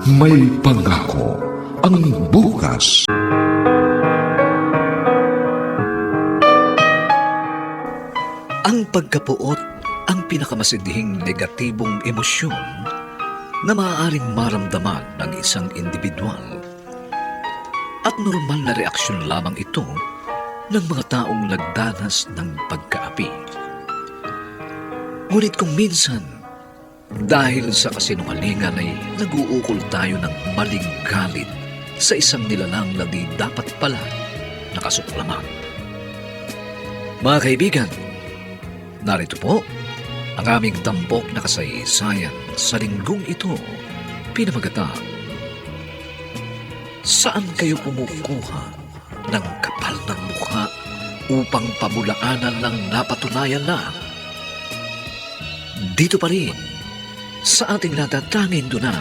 May pangako ang bukas. Ang pagkapuot ang pinakamasidhing negatibong emosyon na maaaring maramdaman ng isang individual. At normal na reaksyon lamang ito ng mga taong nagdanas ng pagkaapi. Ngunit kung minsan, dahil sa kasinungalingan ay nag-uukol tayo ng maling galit sa isang nilalang na di dapat pala nakasuklaman. Mga kaibigan, narito po ang aming tampok na kasaysayan sa linggong ito, pinamagatang Saan kayo kumukuha ng kapal ng mukha upang pamulaanan ng napatunayan na? Dito pa rin sa ating natatangin doon na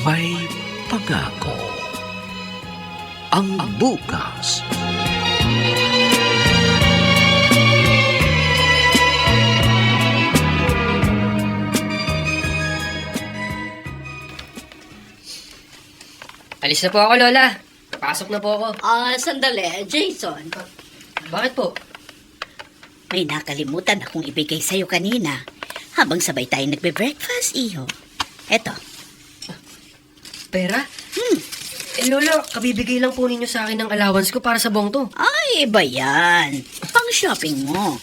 may pangako ang bukas. Alis na po ako, Lola. Pasok na po ako. Sandali, Jason. Bakit po? May nakalimutan akong ibigay sa'yo kanina habang sabay tayo nagbe-breakfast, iho. Eto. Pera? Lola, kabibigay lang po ninyo sa akin ng allowance ko para sa buong to. Ay, iba yan. Pang-shopping mo.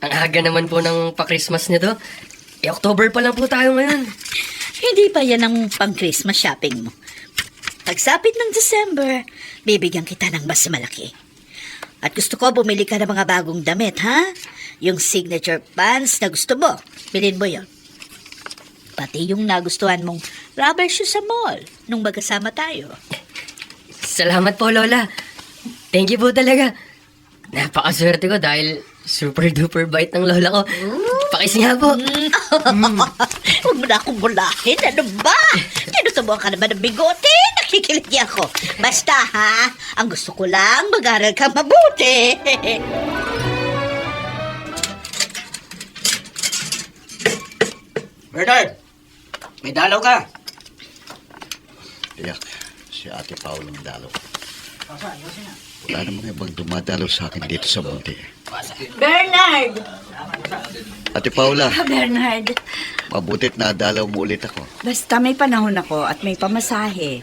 Ang aga naman po ng pa-Christmas nito. October pa lang po tayo ngayon. Hindi pa yan ang pang-Christmas shopping mo. Pagsapit ng December, bibigyan kita ng mas malaki. At gusto ko bumili ka ng mga bagong damit, ha? Yung signature pants na gusto mo, bilhin mo yon. Pati yung nagustuhan mong rubber shoes sa mall nung magkasama tayo. Salamat po, Lola. Thank you po talaga. Napakaswerte ko dahil super duper bait ng lola ko. Pakisi nga po. Huwag mo na akong bulahin. Ano ba? Tinutubuan ka naman ng bigote. Nakikiliti ako. Basta ha, ang gusto ko lang mag-aral kang mabuti. Bernard! May dalaw ka! Tiyak, si Ate Paula ng dalaw. Wala namang ibang dumadalaw sa akin dito sa Monte. Bernard! Ate Paula, Bernard, mabutit na dalaw mo ulit ako. basta may panahon ako at may pamasahe.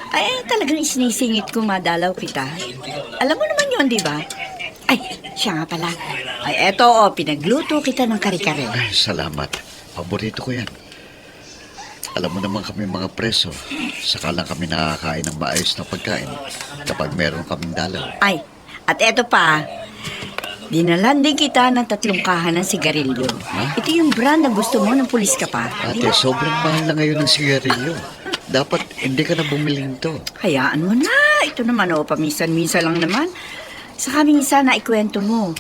Ay, talagang isinisingit ko madalaw kita. Alam mo naman yun, di ba? Ay, siya nga pala. Ay, eto, pinagluto kita ng kare-kare. Ay, salamat. Paborito ko yan. Alam mo naman kami mga preso, saka lang kami nakakain ng maayos na pagkain kapag meron kaming dalaw. Ay, at eto pa, dinalan din kita ng 3 kahan ng sigarilyo. Ito yung brand na gusto mo ng pulis ka pa. Ate, sobrang mahal na ngayon ng sigarilyo. Dapat hindi ka na bumili nito. Hayaan mo na. Ito naman, paminsan-minsan lang naman. Sa kami isa na ikwento mo.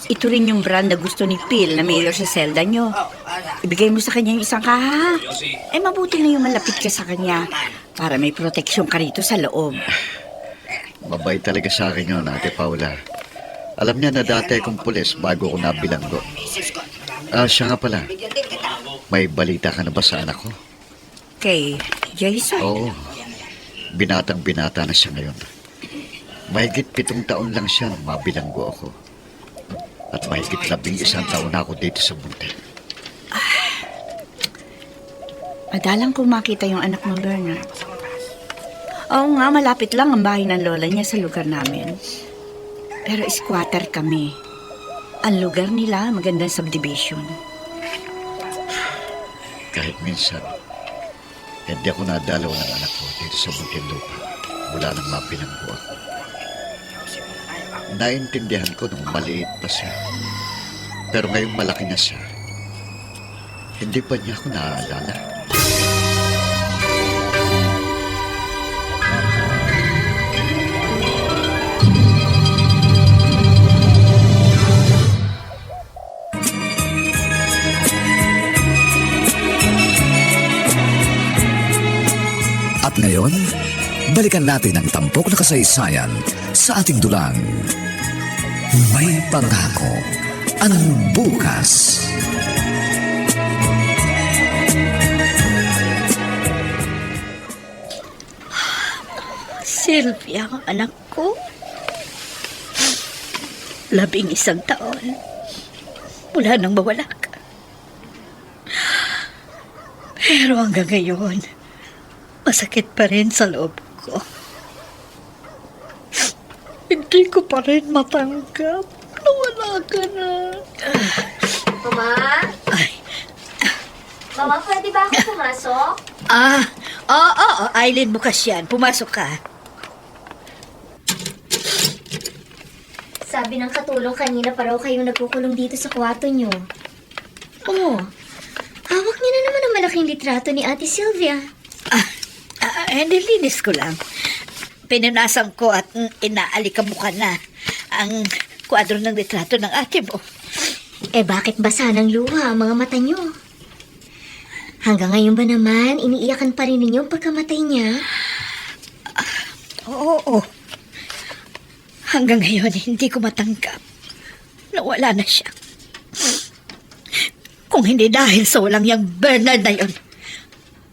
Ito rin yung brand na gusto ni Phil na mayor sa selda nyo. Ibigay mo sa kanya yung isang kaha. Eh, mabuti na yung malapit ka sa kanya para may proteksyon ka rito sa loob. Mabait talaga sa akin yun, Ate Paula. Alam niya na dati akong pulis bago ko nabilanggo. Siya nga pala. May balita ka na ba sa anak ko? Kay Jason? Oo. Binatang-binata na siya ngayon. Mahigit 7 taon lang siya nang mabilanggo ako. At mahigit 11 taon na ako dito sa Monte. Madalang kong makita yung anak mo, Bernard. Oo nga, malapit lang ang bahay ng lola niya sa lugar namin. Pero squatter kami. Ang lugar nila, magandang subdivision. Kahit minsan, hindi ako nadalaw ng anak ko dito sa Muntinlupa mula nang mabilanggo ako. Naintindihan ko nung maliit pa siya. Pero ngayong malaki na siya, hindi pa niya ako naaalala. At ngayon, balikan natin ang tampok na kasaysayan sa ating dulang. May pangako ang bukas. Sylvia, anak ko. 11 taon. Mula nang mawala ka. Pero hanggang ngayon, masakit pa rin sa loob ko. Hindi ko pa rin matanggap na wala ka na. Mama? Ay, Mama, pwede ba ako pumasok? oo, Aileen, bukas yan. Pumasok ka. Sabi ng katulong kanina pa raw kayong nagkukulong dito sa kwarto nyo. Oh, hawak niyo na naman ang malaking litrato ni Ate Sylvia. Nilinis ko lang. Pinunasan ko at inaalikamukan na ang kwadro ng litrato ng ate mo. Eh bakit basa ng luha ang mga mata nyo? Hanggang ngayon ba naman, iniiyakan pa rin ninyo ang pagkamatay niya? Oo. Hanggang ngayon, hindi ko matanggap na wala na siya. Kung hindi dahil sa walang yang Bernard na yun,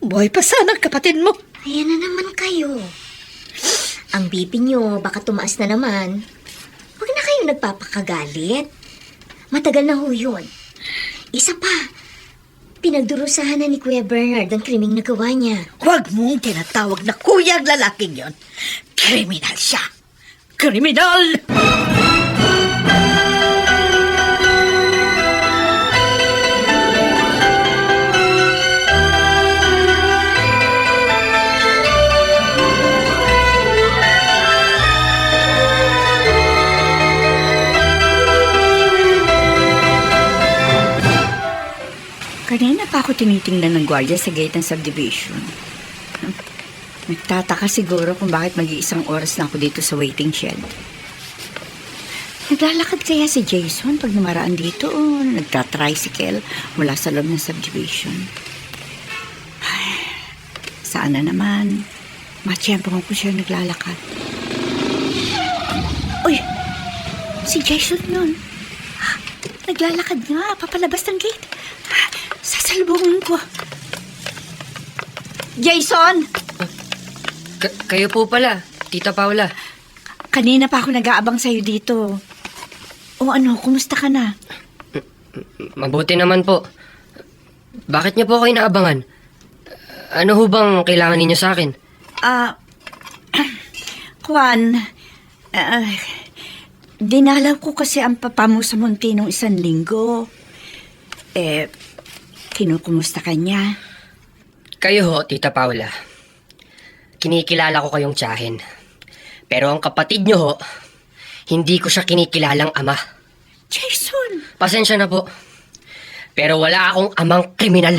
buhay pa sana ang kapatid mo. Ayan na naman kayo. Ang BP nyo, baka tumaas na naman. Huwag na kayong nagpapakagalit. Matagal na ho yun. Isa pa, pinagdurusahan na ni Kuya Bernard ang krimeng nagawa niya. Huwag mong tinatawag na kuya ang lalaking yon. Kriminal siya. Kriminal! Kanina pa ako tinitingnan ng gwardiya sa gate ng subdivision. Nagtataka siguro kung bakit mag-iisang oras na ako dito sa waiting shed. Naglalakad kaya si Jason pag namaraan dito o nagtatricycle mula sa loob ng subdivision? Ay, sana naman. Matiyempo ko siya naglalakad. Uy! Si Jason yun. Naglalakad nga, papalabas ng gate. Sasalubungin ko. Jason! Kayo po pala, Tita Paula. Kanina pa ako nag-aabang sa'yo dito. O ano, kumusta ka na? Mabuti naman po. Bakit niyo po ako inaabangan? Ano ho bang kailangan ninyo sa akin? Juan, dinalaw ko kasi ang papa mo sa Monte nung 1 linggo. Kinukumusta ka niya? Kayo ho, Tita Paula. Kinikilala ko kayong tiyahin. Pero ang kapatid niyo ho, hindi ko siya kinikilalang ama. Jason! Pasensya na po. Pero wala akong amang kriminal.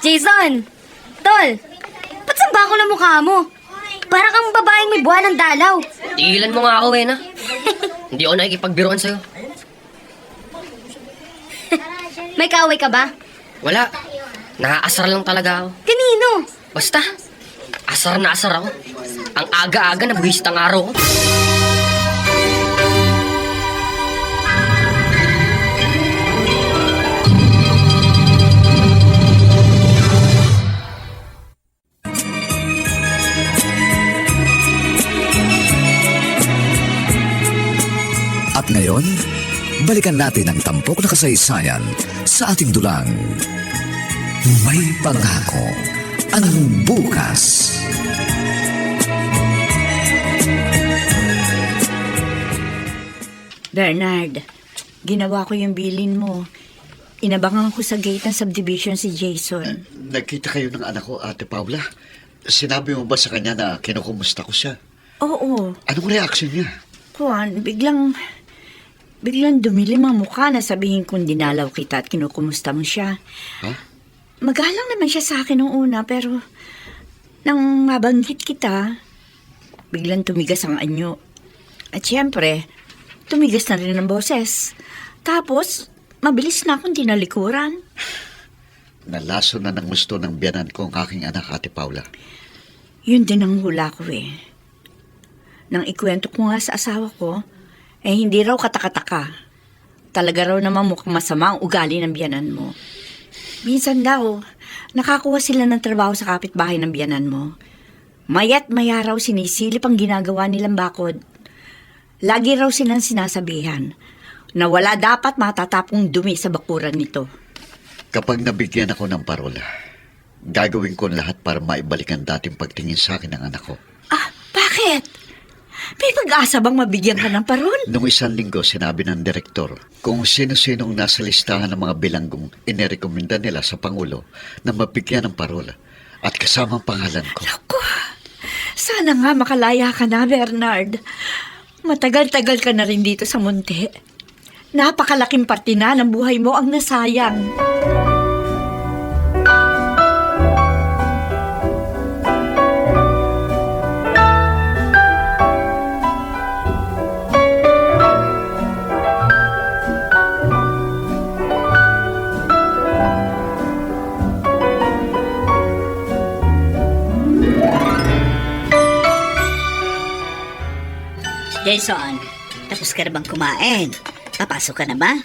Jason! Tol! Ba't samba ako ng mukha mo? Para kang babaeng may buwan ng dalaw. Tigilan mo nga ako, Wena. Hindi ako nakikipagbiruan sa'yo. May kaaway ka ba? Wala. Naaasar lang talaga ako. Kanino? Basta, asar na asar ako. Ang aga-aga na buwisit ang araw ko. At ngayon, balikan natin ang tampok na kasaysayan sa ating dulang. May pangako ang bukas. Bernard, ginawa ko yung bilin mo. Inabangan ko sa gate ng subdivision si Jason. Nagkita kayo ng anak ko, Ate Paula. Sinabi mo ba sa kanya na kinukumusta ko siya? Oo. Anong reaksyon niya? Juan, biglang dumilim ang mukha na sabihin kong dinalaw kita at kinukumusta mo siya. Huh? Magalang naman siya sa akin nung una, pero nang mabanggit kita, biglang tumigas ang anyo. At siyempre, tumigas na rin ang boses. Tapos, mabilis na akong tinalikuran. Nalaso na ng gusto ng biyanan ko ang aking anak, Ate Paula. Yun din ang hula ko eh. Nang ikwento ko nga sa asawa ko, hindi raw katakataka. Talaga raw naman mukhang masama ang ugali ng biyanan mo. Minsan daw, nakakuha sila ng trabaho sa kapitbahay ng biyanan mo. Maya't maya raw sinisilip ang ginagawa nilang bakod. Lagi raw silang sinasabihan na wala dapat matatapong dumi sa bakuran nito. Kapag nabigyan ako ng parola, gagawin ko lahat para maibalik ang dating pagtingin sa akin ng anak ko. Ah, bakit? May pag-asa bang mabigyan ka ng parol? Noong 1 linggo, sinabi ng direktor kung sino-sinong nasa listahan ng mga bilanggong inirekomenda nila sa Pangulo na mabigyan ng parola at kasama ang pangalan ko. Naku, sana nga makalaya ka na, Bernard. Matagal-tagal ka na rin dito sa munti. Napakalaking parte na ng buhay mo ang nasayang. Jason, tapos ka na bang kumain? Papasok ka na ba?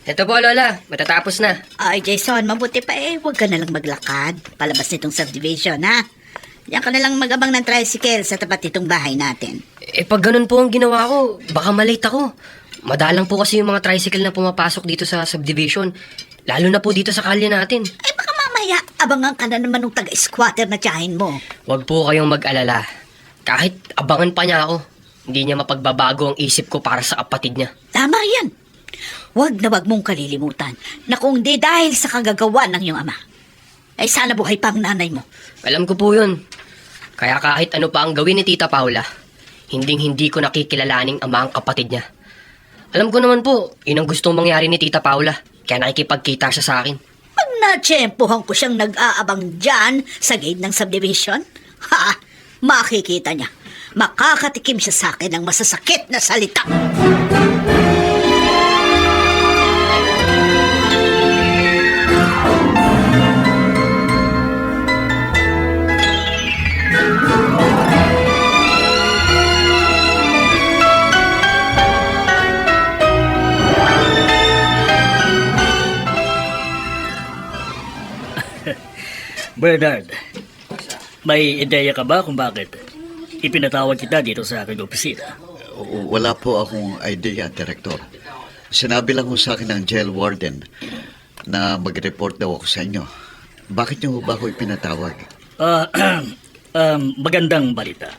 Ito po, Lola. Matatapos na. Ay, Jason, mabuti pa huwag ka na lang maglakad. Palabas nitong subdivision, ha? Diyan ka na lang magabang ng tricycle sa tapat nitong bahay natin. Pag ganun po ang ginawa ko, baka malate ako. Madalang po kasi yung mga tricycle na pumapasok dito sa subdivision. Lalo na po dito sa kalye natin. Baka mamaya, abangan ka na naman ng taga-squatter na tiyahin mo. Huwag po kayong mag-alala. Kahit abangan pa niya ako, hindi niya mapagbabago ang isip ko para sa kapatid niya. Tama yan. Huwag na huwag mong kalilimutan na kung di dahil sa kagagawa ng iyong ama, ay sana buhay pa ang nanay mo. Alam ko po yun. Kaya kahit ano pa ang gawin ni Tita Paula, hinding-hindi ko nakikilalaning ama ang kapatid niya. Alam ko naman po, yun ang gustong mangyari ni Tita Paula, kaya nakikipagkita siya sa akin. Pag natsyempohan ko siyang nag-aabang dyan sa gate ng subdivision, makikita niya. Makakatikim siya sa akin ng masasakit na salita. Bernard, may ideya ka ba kung bakit ipinatawag kita dito sa aking opisina? Wala po akong idea, Direktor. Sinabi lang ko sa akin ng jail warden na mag-report daw ako sa inyo. Bakit niyo ba ako ipinatawag? Magandang balita.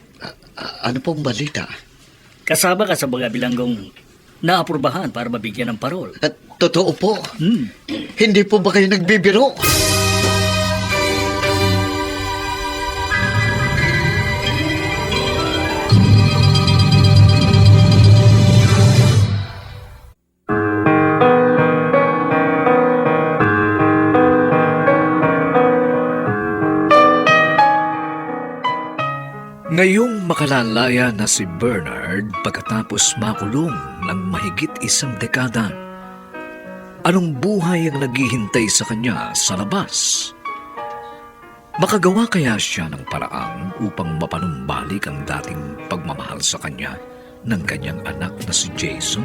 Ano pong balita? Kasama ka sa mga bilanggong naaprubahan para mabigyan ng parol. At totoo po. Hindi po ba kayo nagbibiro? Ngayong makalalaya na si Bernard pagkatapos makulong ng mahigit 1 dekada, anong buhay ang naghihintay sa kanya sa labas? Makagawa kaya siya ng paraan upang mapanumbalik ang dating pagmamahal sa kanya ng kanyang anak na si Jason?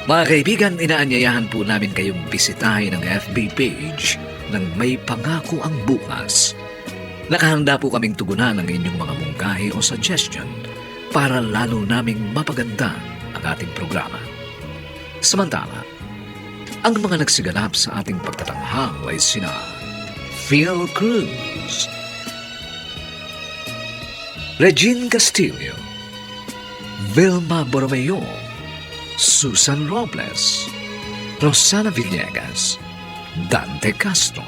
Mga kaibigan, inaanyayahan po namin kayong bisitahin ang FB page ng May Pangako ang Bukas. Nakahanda po kaming tugunan ang inyong mga mungkahi o suggestion para lalo naming mapaganda ang ating programa. Samantala, ang mga nagsiganap sa ating pagtatanghal ay sina Phil Cruz, Regine Castillo, Vilma Borromeo, Susan Robles, Rosana Villegas, Dante Castro,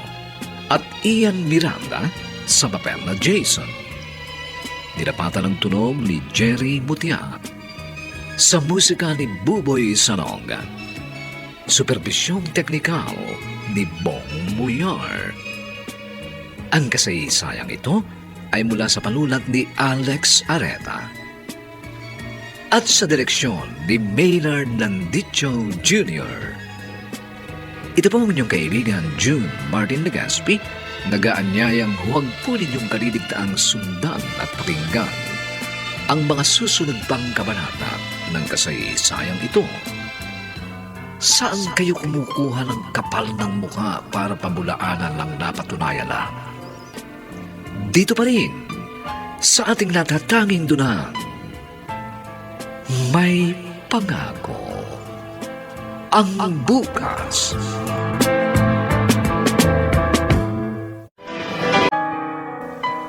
at Ian Miranda sa papel na Jason. Nilapatan ng tunog ni Jerry Mutia. Sa musika ni Buboy Salonga. Supervisyong teknikal ni Bong Muyar. Ang kasaysayang ito ay mula sa panulat ni Alex Areta. At sa direksyon ni Maynard Landicho Jr. Ito po ang inyong kaibigan June Martin Legaspi, nagaanyayang huwag po ninyong kaliligtaang sundan at pakinggan ang mga susunod pang kabanata ng kasaysayang ito. Saan kayo kumukuha ng kapal ng mukha para pabulaanan ng napatunayan na? Dito pa rin, sa ating natatanging dunang, may pangako. Ang bukas.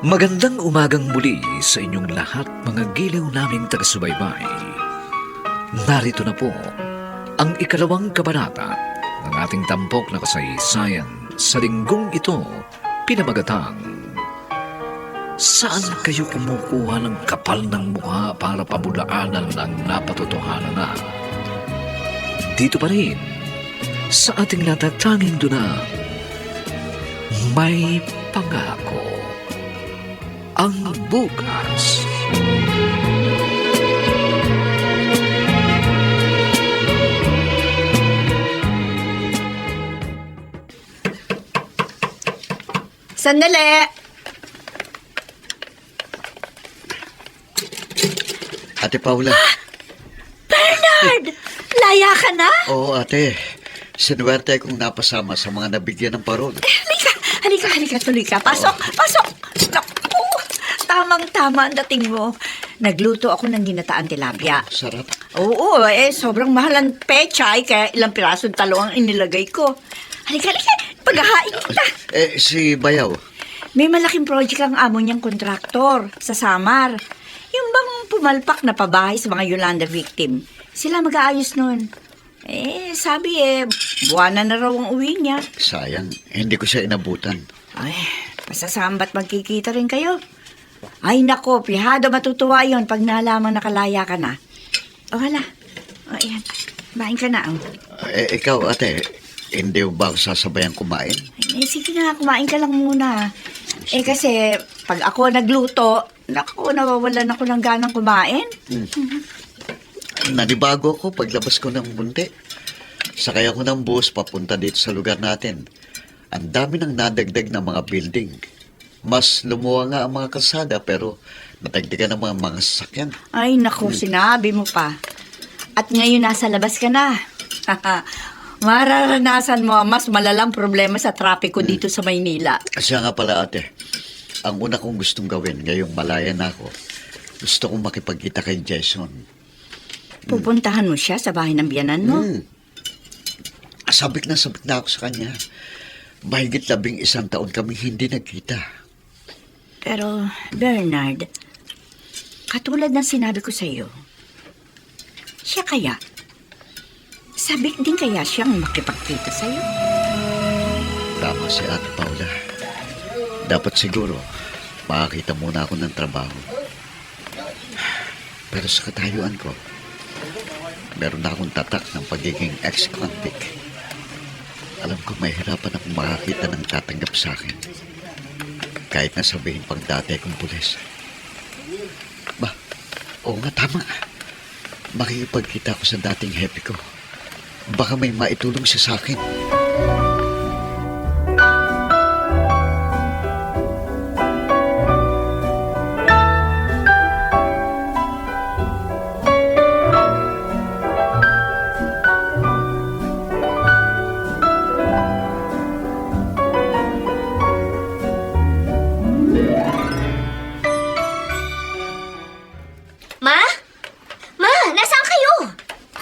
Magandang umagang muli sa inyong lahat, mga giliw naming taga-subaybay. Narito na po ang ikalawang kabanata ng ating tampok na kasaysayan sa linggong ito, pinamagatang Saan kayo kumukuha ng kapal ng mukha para pabulaanan ng napatotohanan na? Dito pa rin, sa ating natatanging dunang, may pangako. Ang bukas. Sandali! Ate Paula. Bernard! Laya ka na? Oo, ate. Sinuwerte kong napasama sa mga nabigyan ng parol. Halika, tuloy ka. Pasok! Naku, tamang-tama ang dating mo. Nagluto ako ng ginataan tilapia. Sarap. Oo, sobrang mahal ang pechay, kaya ilang pirasong talo ang inilagay ko. Halika, paghahain kita. Si Bayaw. May malaking project ang amo niyang kontraktor sa Samar. Yung bang pumalpak na pabahay sa mga Yolanda victim. Sila mag-aayos nun. Sabi buwanan na raw ang uwi niya. Sayang, hindi ko siya inabutan. Ay, masasamba't magkikita rin kayo. Ay nako, pihado matutuwa yon pag nalaman nakalaya ka na. O hala, ayan, kumain ka na. Ikaw, ate, hindi ba ako sasabayan kumain? Sige na, kumain ka lang muna. Kasi pag ako nagluto, naku, nawawalan ako ng ganang kumain. Nanibago ako paglabas ko ng bunti. Sakay ako ng bus papunta dito sa lugar natin. Ang dami ng nadagdag na mga building. Mas lumuwa nga ang mga kalsada pero natagdagan ng mga sasakyan. Ay, naku, sinabi mo pa. At ngayon nasa labas ka na. Mararanasan mo ang mas malalang problema sa trapiko dito sa Maynila. Siya nga pala, ate. Ang una kong gustong gawin ngayong malaya na ako, gusto kong makipagkita kay Jason. Pupuntahan mo siya sa bahay ng biyanan mo? Sabik na ako sa kanya. Mahigit 11 taon kami hindi nagkita. Pero, Bernard, katulad ng sinabi ko sa iyo, siya kaya? Sabik din kaya siyang makipagkita sa iyo? Tama si Ate Paula. Dapat siguro, makakita muna ako ng trabaho. Pero sa katayuan ko, meron na akong tatak ng pagiging ex-convict. Alam ko may hirapan akong makakita ng tatanggap sa akin. Kahit na sabihin pang dati kong pulis. Oo nga, tama. Makikipagkita ako sa dating happy ko. Baka may maitulong siya sa akin. Ma, nasaan kayo?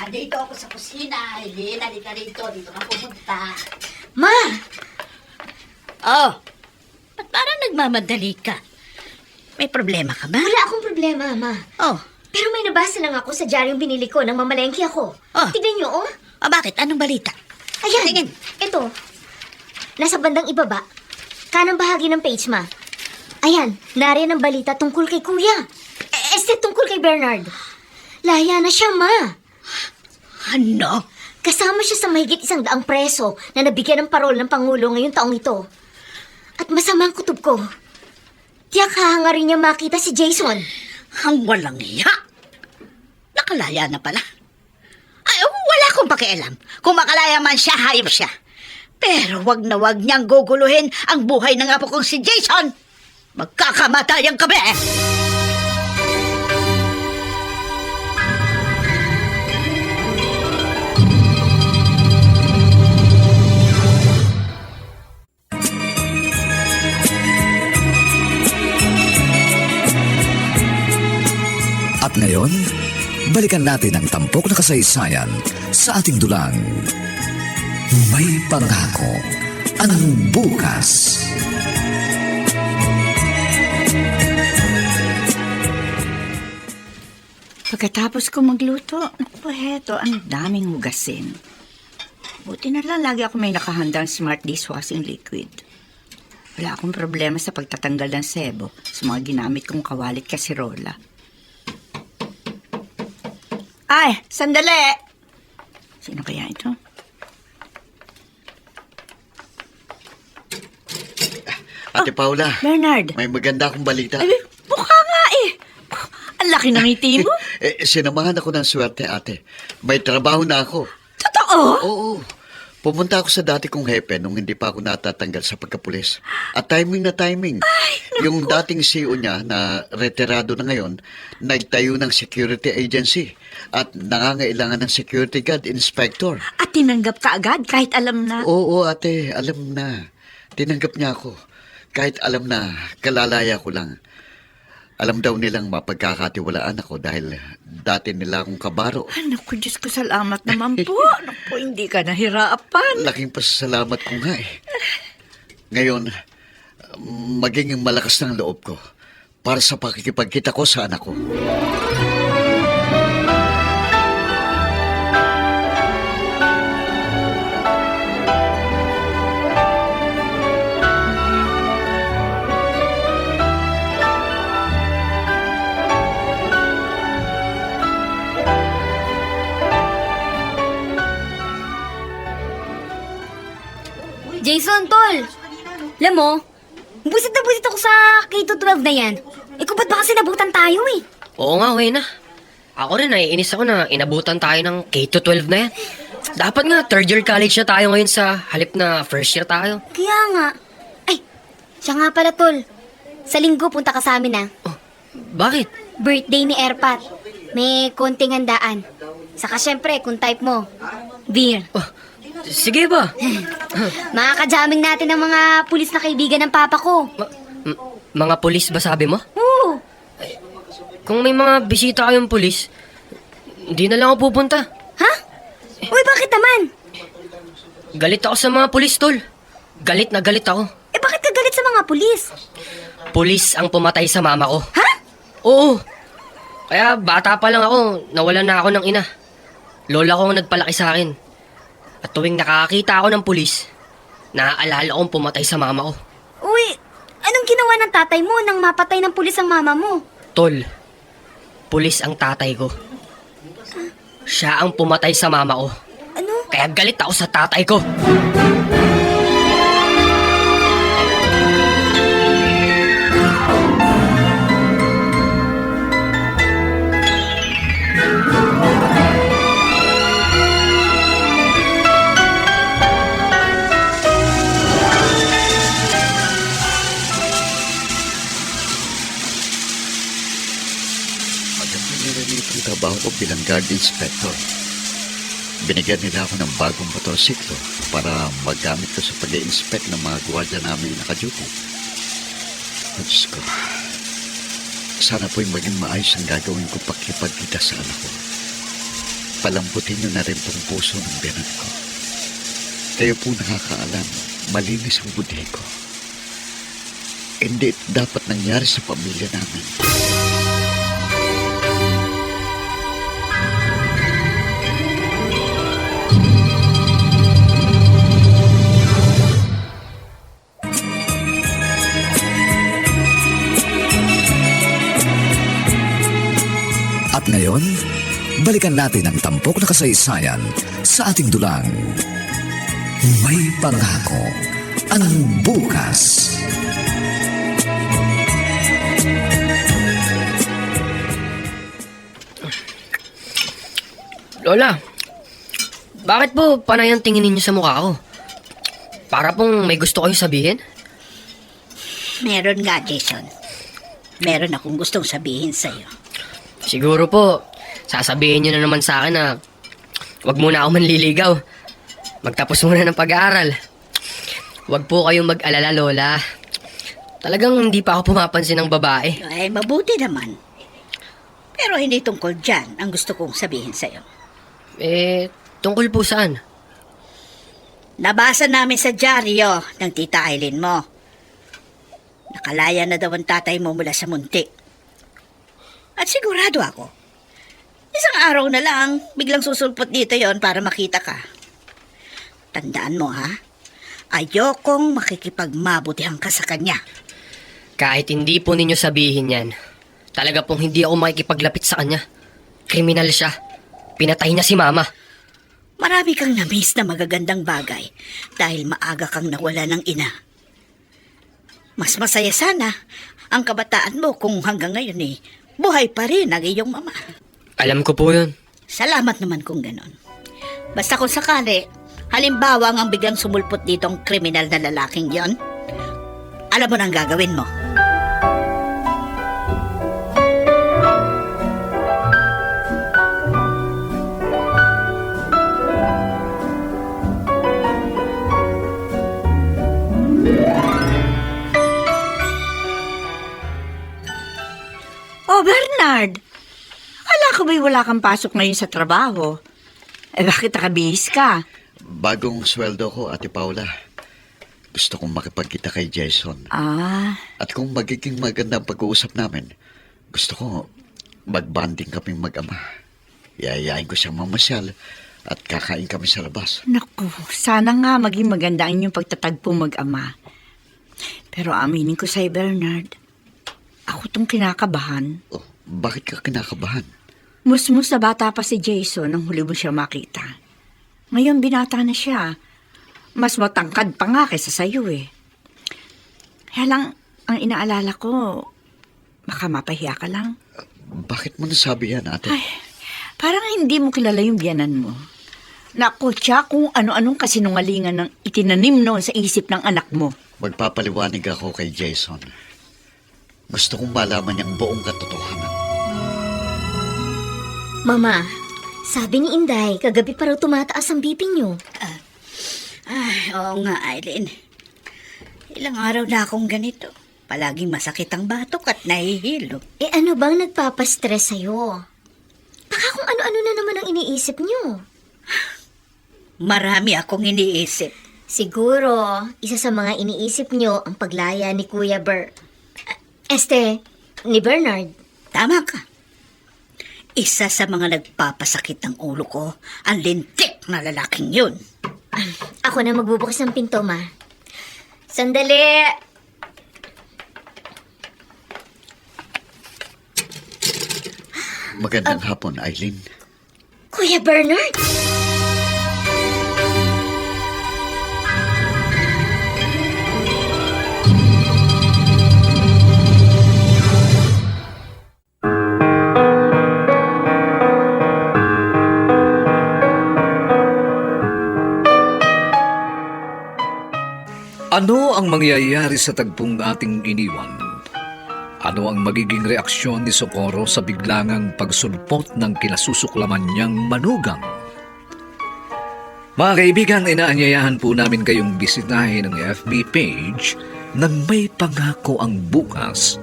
Dito ako sa kusina. Eileen, halika rito. Dito ka pumunta. Ma, Oh, ba't parang nagmamadali ka? May problema ka ba? wala akong problema, Ma. Oh, Pero may nabasa lang ako sa diaryong binili ko nang mamalengke ako. Oh. Tignan niyo, oh. bakit? Anong balita? Ayan. Tingin. Ito. Nasa bandang ibaba. Kanang bahagi ng page, Ma. Ayan, nariyan ang balita tungkol kay Kuya. Tungkol kay Bernard. Laya na siya, Ma. Ano? Kasama siya sa mahigit 100 preso na nabigyan ng parol ng Pangulo ngayong taong ito. At masamang kutob ko. Tiyak hahangarin niya makita si Jason. Ang walang hiya. Nakalaya na pala. Ay, wala akong pakialam. Kung makalaya man siya, hayop siya. Pero wag na wag niyang guguluhin ang buhay ng apo kong si Jason. Magkakamatayan kami! At ngayon, balikan natin ang tampok na kasaysayan sa ating dulang. May pangako ang bukas. Pagkatapos ko magluto, naku, heto, ang daming hugasin. Buti na lang lagi ako may nakahandang smart dishwashing liquid. Wala akong problema sa pagtatanggal ng sebo sa mga ginamit kong kawalit kasirola. Ay, sandali! Sino kaya ito? Ate Paula, Bernard! may maganda akong balita. Ay, mukha nga eh! Ang laki ng ngiti mo! Sinamahan ako ng swerte, ate. May trabaho na ako. Totoo? Oo. Pumunta ako sa dati kong hepe nung hindi pa ako natatanggal sa pagkapulis. At timing na timing. Yung dating CEO niya na retirado na ngayon, nagtayo ng security agency at nangangailangan ng security guard inspector. At tinanggap ka agad kahit alam na. Oo, ate, alam na. Tinanggap niya ako. Kahit alam na kalalaya ko lang. Alam daw nilang mapagkakatiwalaan ako dahil dati nila akong kabaro. Naku, Diyos ko, salamat naman po. Naku, hindi ka nahirapan. Laking pasasalamat ko nga eh. Ngayon, magiging malakas ng loob ko para sa pakikipagkita ko sa anak ko. Jason, tol! Alam mo, busit na busit ako sa K-12 na yan. Eh kung ba't ba kasi nabutan tayo eh? Oo nga, okay na. Ako rin, naiinis ako na inabutan tayo ng K-12 na yan. Dapat nga, third year college na tayo ngayon sa halip na first year tayo. Kaya nga. Ay, siya nga pala, tol. Sa linggo, punta ka sa amin ah. Oh, bakit? Birthday ni Erpat. May konting handaan. Saka syempre, kung type mo, beer. Oh, sige ba? Makakajaming natin ang mga pulis na kaibigan ng papa ko. Mga pulis ba sabi mo? Oo. Kung may mga bisita kayong pulis, hindi na lang ako pupunta. Ha? Uy, bakit naman? Galit ako sa mga pulis, tol. Galit na galit ako. Eh, bakit ka galit sa mga pulis? Pulis ang pumatay sa mama ko. Ha? Oo. Kaya bata pa lang ako, nawalan na ako ng ina. Lola ko ang nagpalaki sa akin. At tuwing nakakita ako ng pulis, naaalala kong pumatay sa mama ko. Uy, anong ginawa ng tatay mo nang mapatay ng pulis ang mama mo? Tol, pulis ang tatay ko. Siya ang pumatay sa mama ko. Ano? Kaya galit ako sa tatay ko. Trabaho ko bilang guard inspector. Binigyan nila ako ng bagong motorsiklo para magamit ko sa pag-i-inspect ng mga gwardiya namin naka-duty. Diyos ko, sana po'y maging maayos ang gagawin ko pakipagkita sa anak ko. Palambutin niyo na rin pong puso ng biyanan ko. Kayo po nakakaalam, malinis ang budhi ko. Hindi dapat nangyari sa pamilya namin. At ngayon, balikan natin ang tampok na kasaysayan sa ating dulang. May pangako ang bukas. Lola, bakit po panay ang tingin ninyo sa mukha ko? Para pong may gusto kayong sabihin? Meron nga, Jason. Meron akong gustong sabihin sa'yo. Siguro po, sasabihin niyo na naman sa akin na wag muna ako manliligaw. Magtapos muna ng pag-aaral. Wag po kayong mag-alala, Lola. Talagang hindi pa ako pumapansin ng babae. Ay, mabuti naman. Pero hindi tungkol dyan ang gusto kong sabihin sa'yo. Tungkol po saan? Nabasa namin sa dyaryo ng tita Aileen mo. Nakalaya na daw ang tatay mo mula sa muntik. At sigurado ako, isang araw na lang, biglang susulpot dito yon para makita ka. Tandaan mo ha, ayokong makikipagmabutihan ka sa kanya. Kahit hindi po ninyo sabihin yan, talaga pong hindi ako makikipaglapit sa kanya. Kriminal siya. Pinatay niya si Mama. Marami kang na-miss na magagandang bagay dahil maaga kang nawala ng ina. Mas masaya sana ang kabataan mo kung hanggang ngayon buhay pa rin ang iyong mama. Alam ko po yun. Salamat naman kung ganon. Basta kung sakali, halimbawa ang biglang sumulpot ditong kriminal na lalaking yon, alam mo na ang gagawin mo. Oh, Bernard! Akala ko ba'y wala kang pasok ngayon sa trabaho? Bakit nakabihis ka? Bagong sweldo ko, Ate Paula. Gusto kong makipagkita kay Jason. At kung magiging magandang pag-uusap namin, gusto ko mag-bonding kaming mag-ama. Iayain ko siyang mamasyal at kakain kami sa labas. Naku, sana nga maging maganda ang inyong pagtatagpo mag-ama. Pero aminin ko sa'yo, Bernard, ako tong kinakabahan. Oh, bakit ka kinakabahan? Musmus na bata pa si Jason nang huli mo siya makita. Ngayon binata na siya. Mas matangkad pa nga kaysa sa'yo eh. Kaya lang, ang inaalala ko, baka mapahiya ka lang. Bakit mo nasabi yan, ate? Ay, parang hindi mo kilala yung biyanan mo. Naku, siya kung ano-anong kasinungalingan ng itinanim noon sa isip ng anak mo. Magpapaliwanag ako kay Jason. Gusto kong malaman niyang buong katotohanan. Mama, sabi ni Inday, kagabi pa raw tumataas ang BP niyo. Ay, oo nga, Aileen. Ilang araw na akong ganito. Palaging masakit ang batok at nahihilo. Ano bang nagpapastress sa'yo? Baka kung ano-ano na naman ang iniisip niyo. Marami akong iniisip. Siguro, isa sa mga iniisip niyo ang paglaya ni Kuya ni Bernard. Tama ka. Isa sa mga nagpapasakit ng ulo ko, ang lintik na lalaking yun. Ako na magbubukas ng pinto, Ma. Sandali! Magandang hapon, Aileen. Kuya Bernard! Ano ang mangyayari sa tagpong ating iniwan? Ano ang magiging reaksyon ni Socorro sa biglangang pagsulpot ng kinasusuklaman niyang manugang? Mga kaibigan, inaanyayahan po namin kayong bisitahin ang FB page ng May Pangako ang Bukas.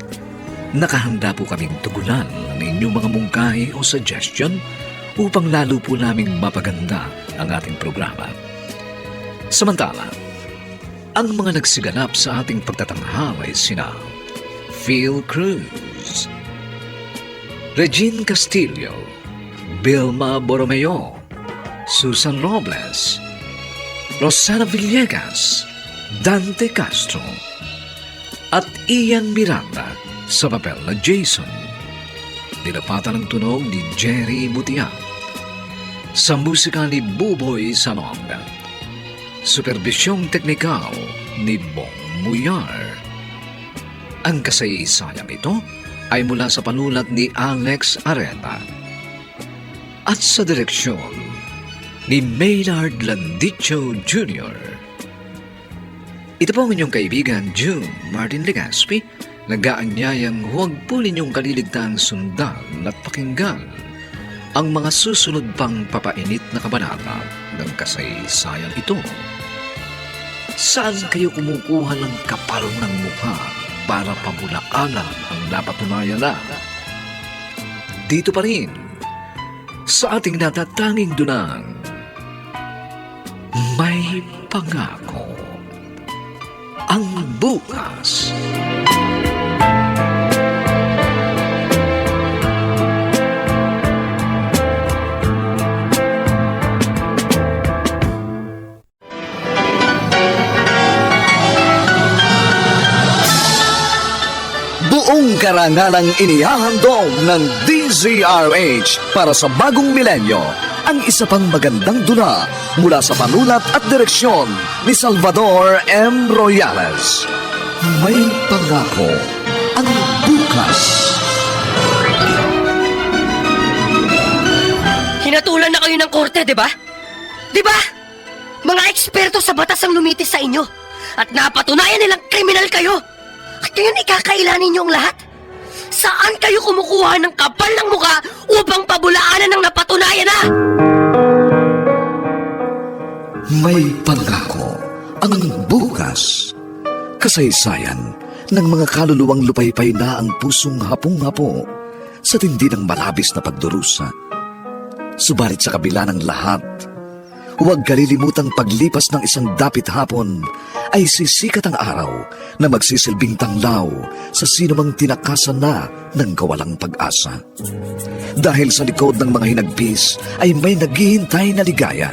Nakahanda po kaming tugunan ang inyong mga mungkahi o suggestion upang lalo po naming mapaganda ang ating programa. Samantala, ang mga nagsiganap sa ating pagtatanghal ay sina Phil Cruz, Regine Castillo, Vilma Borromeo, Susan Robles, Rosana Villegas, Dante Castro, at Ian Miranda sa papel na Jason. Nilapatan ng tunog ni Jerry Butia. Sa musika ni Buboy Salonga. Supervisyong teknikal ni Bong Muyar. Ang kasaysayan ito ay mula sa panulat ni Alex Areta at sa direksyon ni Maynard Landicho Jr. Ito po ang inyong kaibigan, June Martin Legaspi, nag-aanyayang huwag po ninyong kaliligtaang sundan at pakinggan ang mga susunod pang papainit na kabanata ng kasaysayan ito. Saan kayo kumukuha ng kapal ng mukha para pabulaanan ang napatunayan na? Dito pa rin, sa ating natatanging dunang, may pangako ang bukas. Buong karangalang inihahandog ng DZRH para sa bagong milenyo ang isa pang magandang dula mula sa panulat at direksyon ni Salvador M. Royales. May pangako ang bukas. Hinatulan na kayo ng korte, di ba? Di ba? Mga eksperto sa batas ang lumitis sa inyo at napatunayan nilang kriminal kayo. At ngayon ikakailan ninyo ang lahat? Saan kayo kumukuha ng kapal ng mukha upang pabulaanan ng napatunayan na? May pangako ang bukas. Kasaysayan ng mga kaluluwang lupaypay na ang pusong hapong-hapo sa tindi ng malabis na pagdurusa. Subalit sa kabila ng lahat, huwag kalilimutang paglipas ng isang dapit hapon ay sisikat ang araw na magsisilbing tanglaw sa sinumang tinakasan na ng kawalang pag-asa. Dahil sa likod ng mga hinagpis ay may naghihintay na ligaya.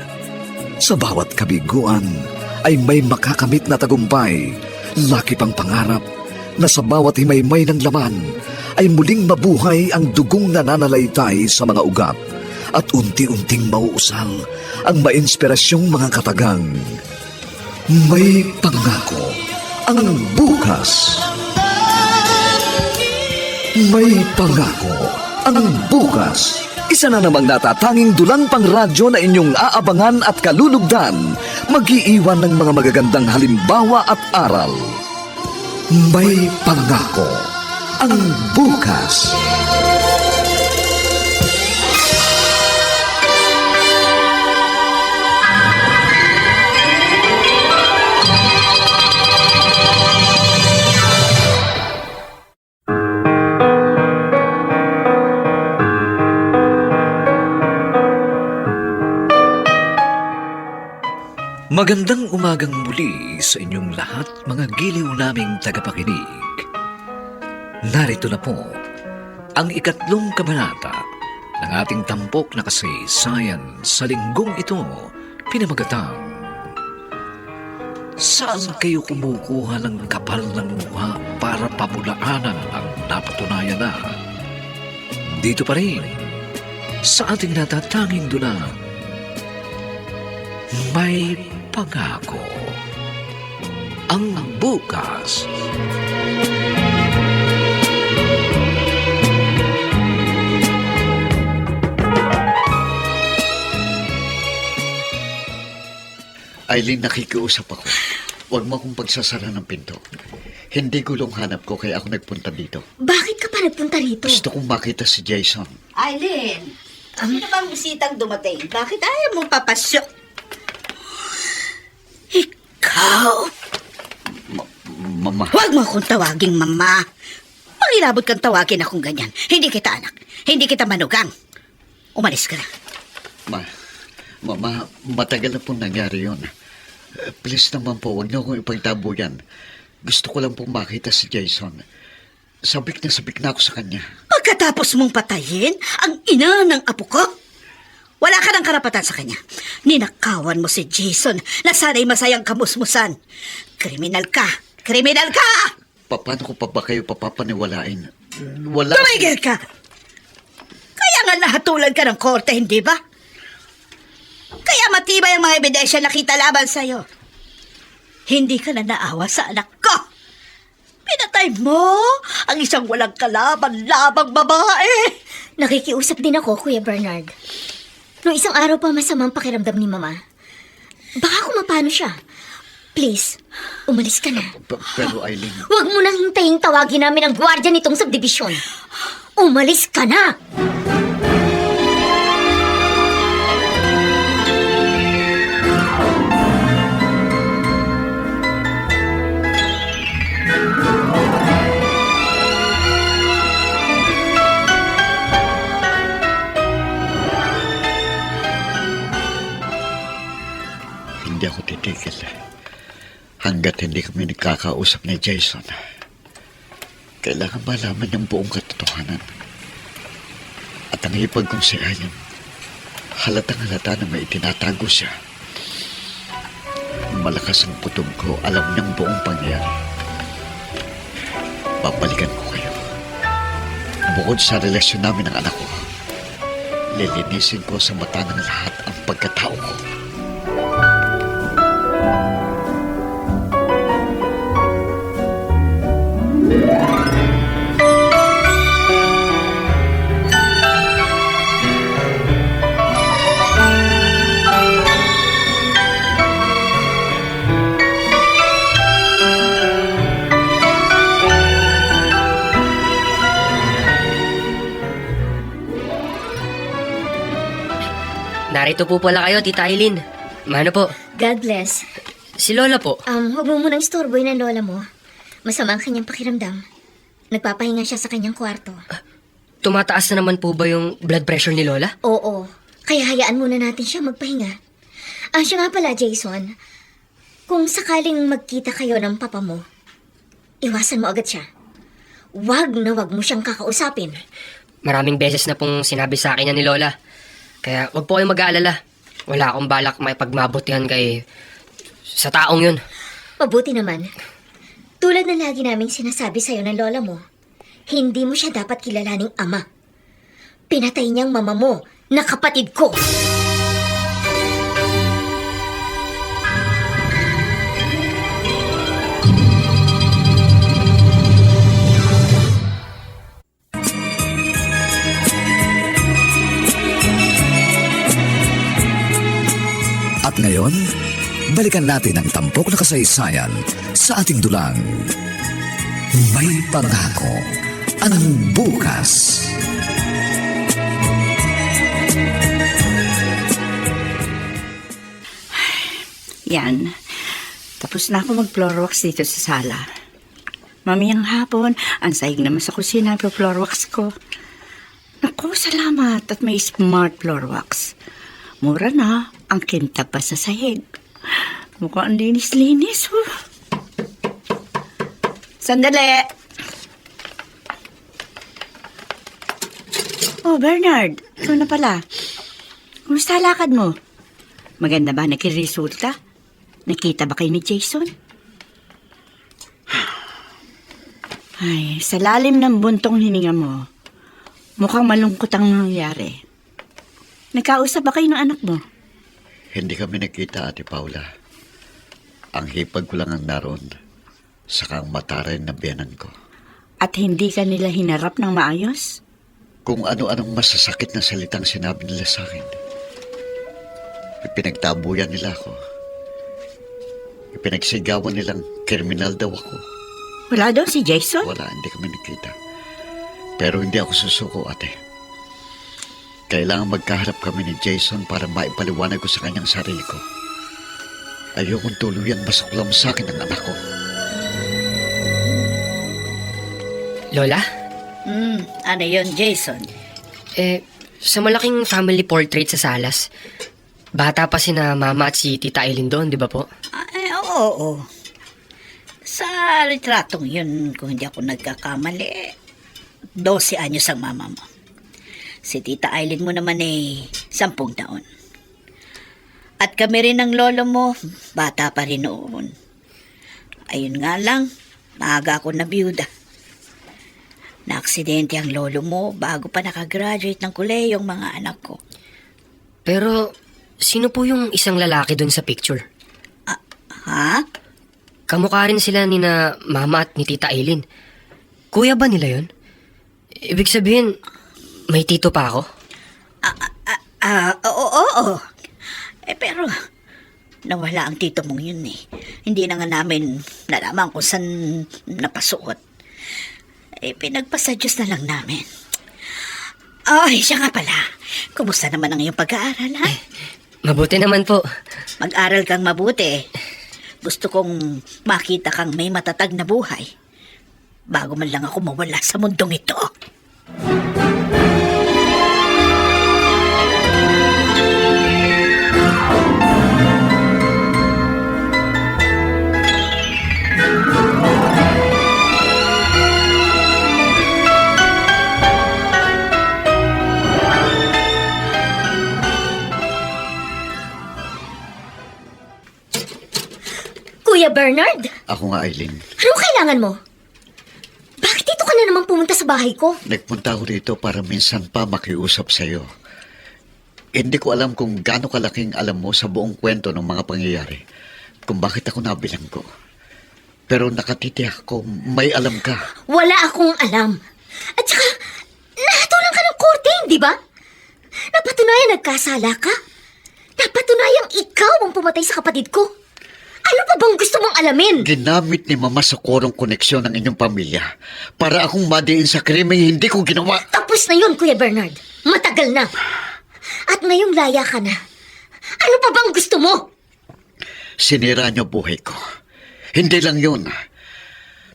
Sa bawat kabiguan ay may makakamit na tagumpay, laki pang pangarap na sa bawat himaymay ng laman ay muling mabuhay ang dugong nananalaytay sa mga ugat at unti-unting mauusal ang mainspirasyong mga katagang. May pangako ang bukas. May pangako ang bukas. Isa na namang natatanging dulang pangradyo na inyong aabangan at kalulugdan, mag-iiwan ng mga magagandang halimbawa at aral. May pangako ang bukas. Magandang umagang muli sa inyong lahat, mga giliw naming tagapakinig. Narito na po ang ikatlong kabanata ng ating tampok na kasaysayan sa linggong ito, pinamagatang Saan kayo kumukuha ng kapal ng mukha para pabulaanan ang napatunayan na? Dito pa rin sa ating natatanging dula, may pangako ang bukas. Aileen, nakikiusap ako. Huwag mo akong pagsasara ng pinto. Hindi gulong hanap ko kaya ako nagpunta dito. Bakit ka pa nagpunta rito? Gusto kong makita si Jason. Aileen, ano bang bisitang dumating? Bakit ayaw mong papasok? Ikaw? Mama. Huwag mo akong tawaging mama. Pangilabot kang tawagin akong ganyan. Hindi kita anak. Hindi kita manugang. Umalis ka na. Mama, matagal na pong nangyari yun. Please naman po, huwag na akong ipagtabo yan. Gusto ko lang pong makita si Jason. Sabik na ako sa kanya. Pagkatapos mong patayin ang ina ng apo ko, wala ka ng karapatan sa kanya. Ninakawan mo si Jason na sana'y masayang kamusmusan. Kriminal ka! Kriminal ka! Paano ko pa ba kayo papapaniwalain? Wala... Tumigil ka! Kaya nga nahatulan ka ng korte, hindi ba? Kaya matibay ang mga ebidensya nakita laban sa'yo. Hindi ka na naawa sa anak ko. Pinatay mo ang isang walang kalaban-labang babae. Nakikiusap din ako, Kuya Bernard. Noong isang araw pa masamang pakiramdam ni Mama. Baka kung mapano siya. Please, umalis ka na. Pero Eileen, Huwag mo nang hintayin tawagin namin ang gwardiya nitong subdivision. Umalis ka na! hindi ako titigil hanggat hindi kami nagkakausap ni Jason. Kailangan malaman niyang buong katotohanan. At ang hipag kong si Eileen, halatang halata na may itinatago siya. Malakas ang putom ko, alam niyang buong pangyayari. Babalikan ko kayo. Bukod sa relasyon namin ng anak ko, lilinisin ko sa mata ng lahat ang pagkatao ko. Narito po pala kayo, Tita Eileen. Mano po? God bless. Si Lola po. Huwag mo munang istorboy ng lola mo. Masama ang kanyang pakiramdam. Nagpapahinga siya sa kanyang kwarto. Tumataas na naman po ba yung blood pressure ni Lola? Oo. Kaya hayaan muna natin siya magpahinga. Siya nga pala, Jason. Kung sakaling magkita kayo ng papa mo, iwasan mo agad siya. Wag na wag mo siyang kakausapin. Maraming beses na pong sinabi sa akin yan ni Lola. Kaya wag po kayong mag-aalala. Wala akong balak may pagmabutihan kay sa taong yun. Mabuti naman. Tulad na lagi naming sinasabi sa'yo ng lola mo, hindi mo siya dapat kilalaning ama. Pinatay niyang mama mo na kapatid ko. At ngayon, balikan natin ang tampok na kasaysayan sa ating dulang. May pangako ang bukas. Yan. Tapos na ako mag-floor wax dito sa sala. Mamayang hapon, ang sahig naman sa kusina, floor wax ko. Naku, salamat at may smart floor wax. Mura na, ang kintab pa sa sahig. Mukhang linis-linis, oh. Sandali! Oh, Bernard, ito na pala. Kumusta lakad mo? Maganda ba nagkiresulta? Nakita ba kayo ni Jason? Ay, sa lalim ng buntong hininga mo, mukhang malungkot ang nangyari. Nagkausap ba kayo ng anak mo? Hindi kami nakita, Ate Paula. Ang hipag ko lang ang naroon, saka ang mataray na biyanan ko. At hindi ka nila hinarap ng maayos? Kung ano-anong masasakit na salitang sinabi nila sa akin. Pinagtabuyan nila ako. Pinagsigawan nilang kriminal daw ako. Wala daw si Jason? Wala, hindi kami nakita. Pero hindi ako susuko, ate. Kailangan magkaharap kami ni Jason para maipaliwanag ko sa kanyang sarili ko. Ayokong tuluyang masuklam sa akin ang anak ko. Lola? Ano yun, Jason? Sa malaking family portrait sa salas, bata pa sina Mama at si Tita Eileen doon, di ba po? Oo. Sa retratong yun, kung hindi ako nagkakamali, 12 anyos ang mama mo. Si Tita Eileen mo naman 10 taon. At kami rin ng lolo mo, bata pa rin noon. Ayun nga lang, maaga ako na biyuda. Na-aksidente ang lolo mo bago pa nakagraduate ng kuleyong mga anak ko. Pero, sino po yung isang lalaki doon sa picture? Ha? Kamukha rin sila ni na Mama at ni Tita Eileen. Kuya ba nila yun? Ibig sabihin, may tito pa ako? Oo. Pero, nawala ang tito mong yun eh. Hindi na nga namin nalaman kung saan napasuot. Pinagpasadyos na lang namin. Ay, siya nga pala. Kumusta naman ang iyong pag-aaral, ha? Mabuti naman po. Mag-aral kang mabuti. Gusto kong makita kang may matatag na buhay. Bago man lang ako mawala sa mundong ito. Kuya Bernard, Ako nga, Aileen. anong kailangan mo? Bakit dito ka na naman pumunta sa bahay ko? Nagpunta ako rito para minsan pa makiusap sa'yo. Hindi ko alam kung gaano kalaking alam mo sa buong kwento ng mga pangyayari. Kung bakit ako nabilang ko. Pero nakatitiyak ko, may alam ka. Wala akong alam. At saka, nahatulan ka ng korte, di ba? Napatunayan nagkasala ka. Napatunayang ikaw ang pumatay sa kapatid ko. Ano pa bang gusto mong alamin? Ginamit ni Mama sa korong koneksyon ng inyong pamilya para akong madiin sa krimeng hindi ko ginawa. Tapos na yun, Kuya Bernard. Matagal na. At ngayong laya ka na. Ano pa bang gusto mo? Sinira niyo buhay ko. Hindi lang yun.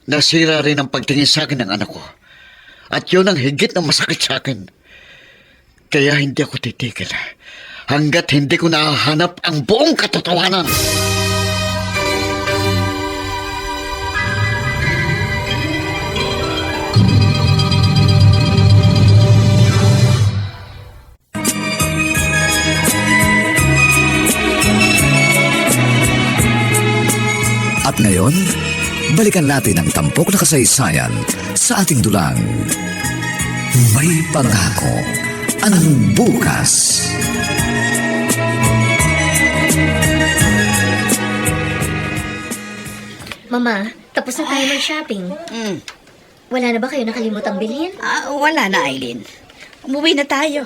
Nasira rin ang pagtingin sa akin ng anak ko. At yun ang higit na masakit sa akin. Kaya hindi ako titigil hanggat hindi ko nahahanap ang buong katotohanan. At ngayon, balikan natin ang tampok na kasaysayan sa ating dulang. May pangako ang bukas. Mama, tapos na tayo mag-shopping. Wala na ba kayo nakalimutang bilhin? Wala na, Aileen. Umuwi na tayo.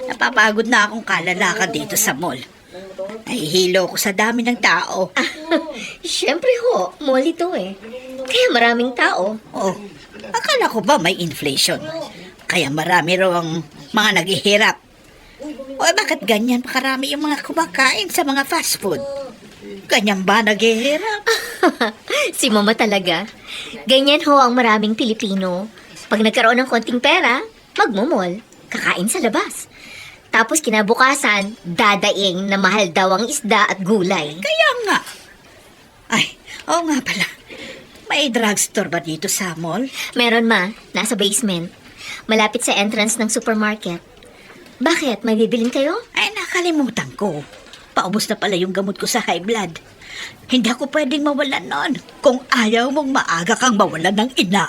Napapagod na akong kalalakad dito sa mall. Nahihilo ko sa dami ng tao. Siyempre ho, mall ito eh. Kaya maraming tao. Oh, akala ko ba may inflation? Kaya marami raw ang mga naghihirap. O bakit ganyan pa karami yung mga kumakain sa mga fast food? Ganyan ba naghihirap? Si Mama talaga. Ganyan ho ang maraming Pilipino. Pag nagkaroon ng konting pera, magmumol, kakain sa labas. Tapos kinabukasan, dadaing na mahal daw ang isda at gulay. Kaya nga. Ay, oo nga pala. May drugstore ba dito sa mall? Meron ma, nasa basement. Malapit sa entrance ng supermarket. Bakit? May bibilin kayo? Ay, nakalimutan ko. Paubos na pala yung gamot ko sa high blood. Hindi ako pwedeng mawalan nun kung ayaw mong maaga kang mawalan ng ina.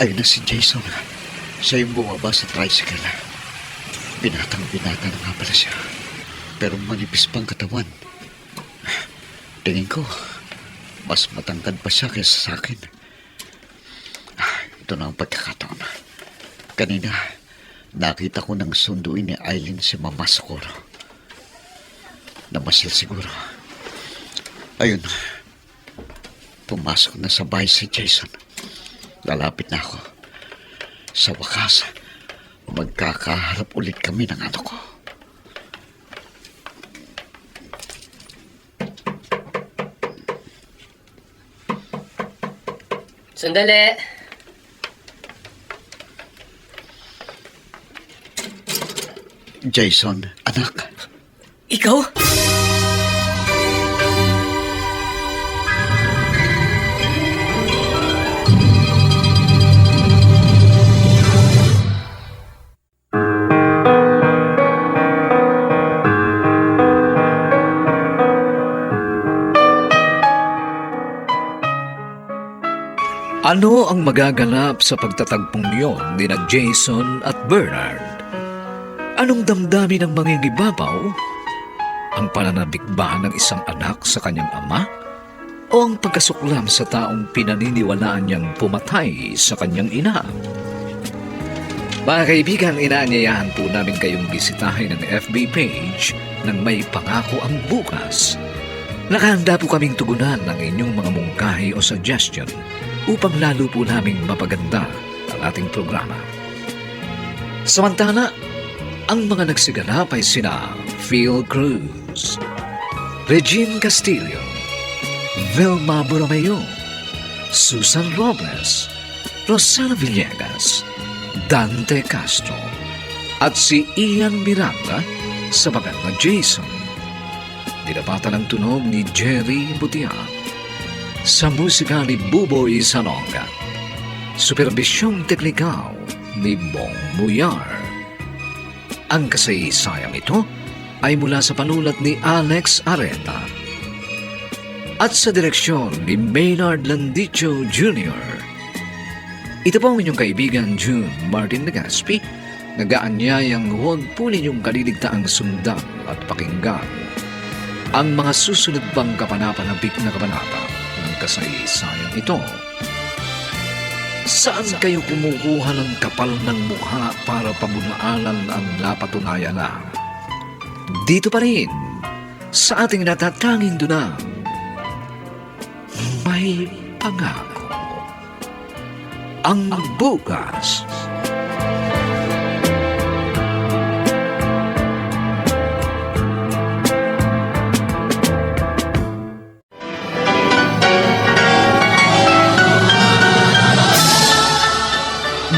Ayun na si Jason. Siya yung bumaba sa tricycle. Binatang-binata na nga pala siya. Pero manipis pang katawan. Tingin ko, mas matangkad pa siya kaysa sa akin. Ito na ang pagkakataon. Kanina, nakita ko nang sunduin ni Aileen si Mama Socorro. Namasil siguro. Ayun, pumasok na sa bahay si Jason. Lalapit na ako. Sa wakas, magkakaharap ulit kami ng anak ko. Sandali. Jason, anak. Ikaw? Ano ang magaganap sa pagtatagpong iyon ni na Jason at Bernard? Anong damdamin ng mangingibabaw? Ang pananabik ba ng isang anak sa kanyang ama? O ang pagkasuklam sa taong pinaniniwalaan niyang pumatay sa kanyang ina? Mga kaibigan, inaanyayahan po namin kayong bisitahin ang FB page ng May Pangako ang Bukas. Nakahanda po kaming tugunan ng inyong mga mungkahi o suggestion upang lalo po naming mapaganda ang ating programa. Samantala, ang mga nagsiganap ay sina Phil Cruz, Regine Castillo, Vilma Borromeo, Susan Robles, Rosana Villegas, Dante Castro, at si Ian Miranda sa bagat na Jason. Dinapatan ang tunog ni Jerry Butia. Sa musika ni Buboy Salonga. Superbisyong teknikal ni Bong Muyar. Ang kasaysayang ito ay mula sa panulat ni Alex Areta at sa direksyon ni Maynard Landicho Jr. Ito po ang inyong kaibigan June Martin Legaspi, nag-aanyayang huwag po ninyong kaliligtaang sundan at pakinggan ang mga susunod pang kapanapanabik na kabanata ng kasaysayang ito. Saan kayo kumukuha ng kapal ng mukha para pabunaanan ang napatunayan na? Dito pa rin, sa ating natatanging dunang, May Pangako ang Bukas.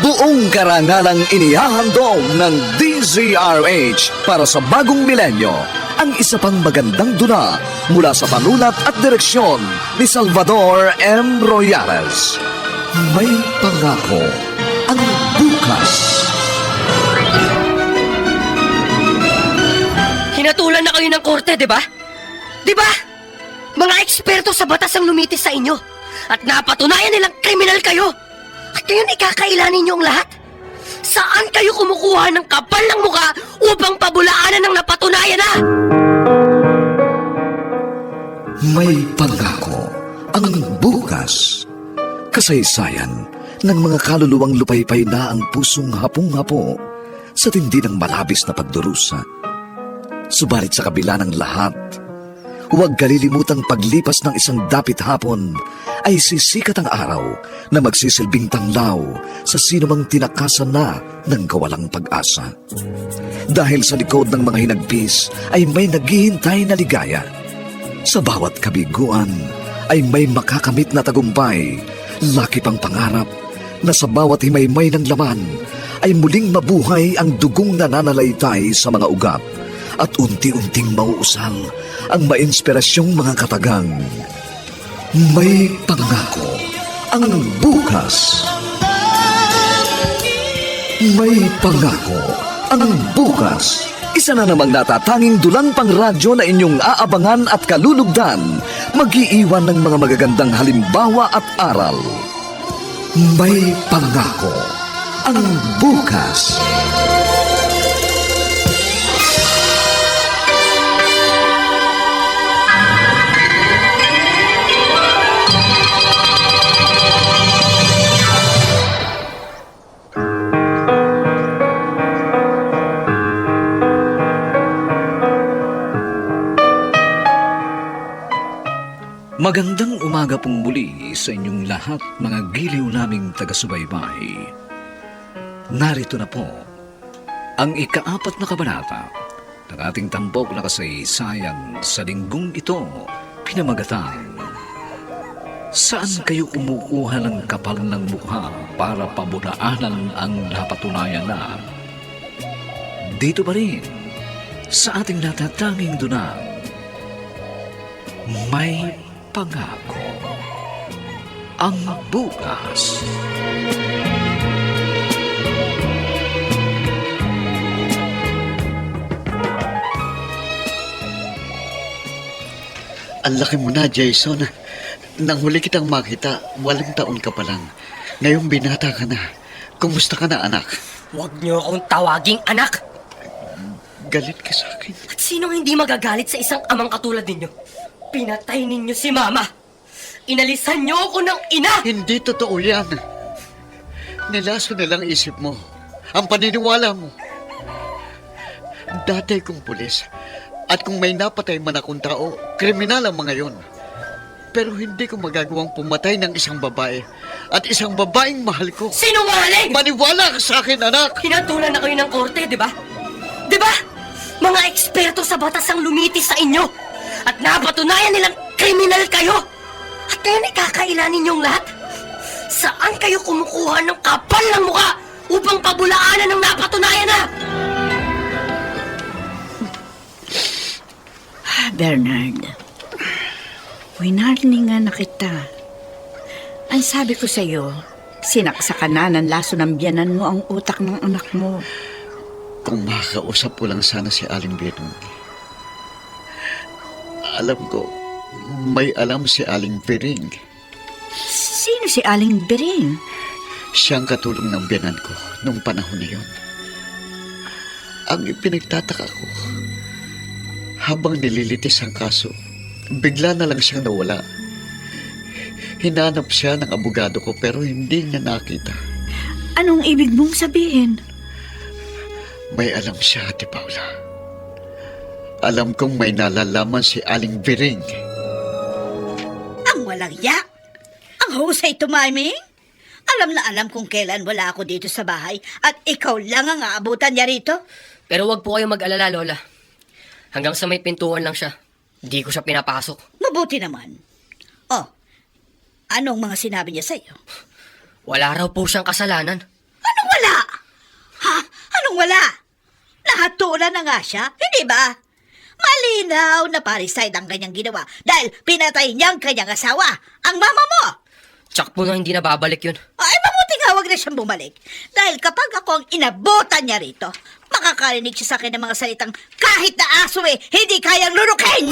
Buong karangalang inihahandog ng DZRH para sa bagong milenyo ang isa pang magandang duna mula sa panulat at direksyon ni Salvador M. Royales. May Pangako ang Bukas. Hinatulan na kayo ng korte, di ba? Di ba? Mga eksperto sa batas ang lumitis sa inyo at napatunayan nilang kriminal kayo. At ngayon ikakailanin niyo ang lahat? Saan kayo kumukuha ng kapal ng mukha upang pabulaanan ng napatunayan na? May Pangako ang Bukas. Kasaysayan ng mga kaluluwang lupaypay na ang pusong hapong-hapo sa tindi ng malabis na pagdurusa. Subalit sa kabila ng lahat, huwag kalilimutang paglipas ng isang dapit hapon ay sisikat ang araw na magsisilbing tanglaw sa sinumang tinakasan na ng kawalang pag-asa. Dahil sa likod ng mga hinagpis ay may naghihintay na ligaya. Sa bawat kabiguan ay may makakamit na tagumpay, laki pang pangarap na sa bawat himaymay ng laman ay muling mabuhay ang dugong nananalaytay sa mga ugat at unti-unting mauusal ang mainspirasyong mga katagang. May Pangako ang Bukas. May Pangako ang Bukas. Isa na namang natatanging dulang pang radyo na inyong aabangan at kalulugdan, mag-iiwan ng mga magagandang halimbawa at aral. May Pangako ang Bukas. Magandang umaga pong muli sa inyong lahat, mga giliw naming taga-subaybay. Narito na po ang ika-4 na kabanata ng ating tampok na kasaysayan sa linggong ito, pinamagatang Saan kayo kumukuha ng kapal ng mukha para pabunaanan ang napatunayan na? Dito pa rin sa ating natatanging dunang, May Pangako ang Bukas. Ang laki mo na, Jason. Nang huli kitang makita, 8 taon ka pa lang. Ngayong binata ka na. Kumusta ka na, anak? Huwag niyo akong tawaging anak! Galit ka sa akin. At sinong hindi magagalit sa isang amang katulad ninyo? Pinatay ninyo si Mama! Inalisan niyo ako ng ina! Hindi totoo yan. Nilaso nilang isip mo. Ang paniniwala mo. Dati kong pulis. At kung may napatay man akong tao, kriminal ang mga yon. Pero hindi ko magagawang pumatay ng isang babae. At isang babaeng mahal ko. Sinungaling! Maniwala ka sa akin, anak! Hinatulan na kayo ng korte, di ba? Di ba? Mga eksperto sa batas ang lumitis sa inyo. At napatunayan nilang kriminal kayo. At ngayon ikakaila ninyong lahat. Saan kayo kumukuha ng kapal ng mukha upang pabulaanan ng napatunayan na? Bernard, winarningan na kita. Ang sabi ko sa'yo, sinaksakan na ng laso ng biyanan mo ang utak ng anak mo. Kung makakausap ko lang sana si Aling Birong. Alam ko, may alam si Aling Biring. Sino si Aling Biring? Siyang katulong ng biyanan ko nung panahon na yun. Ang ipinagtataka ko, habang nililitis ang kaso, bigla na lang siyang nawala. Hinanap siya ng abogado ko pero hindi niya nakita. Anong ibig mong sabihin? May alam siya, Ate Paula. Alam kong may nalalaman si Aling Biring. Ang walang ya! Ang husay tumiming! Alam na alam kung kailan wala ako dito sa bahay at ikaw lang ang aabutan niya rito. Pero wag po kayong mag-alala, Lola. Hanggang sa may pintuan lang siya. Hindi ko siya pinapasok. Mabuti naman. Oh, anong mga sinabi niya sa'yo? Wala raw po siyang kasalanan. Anong wala? Ha? Anong wala? Nahatulan na nga siya, hindi ba? Malinaw na pariside ang kanyang ginawa dahil pinatay niya ang kanyang asawa, ang mama mo. Tsak po na hindi na babalik yun. Ay, mabuti nga huwag na siyang bumalik. Dahil kapag ako ang inabutan niya rito, makakarinig siya sa akin ng mga salitang kahit na aso hindi kayang lunukin!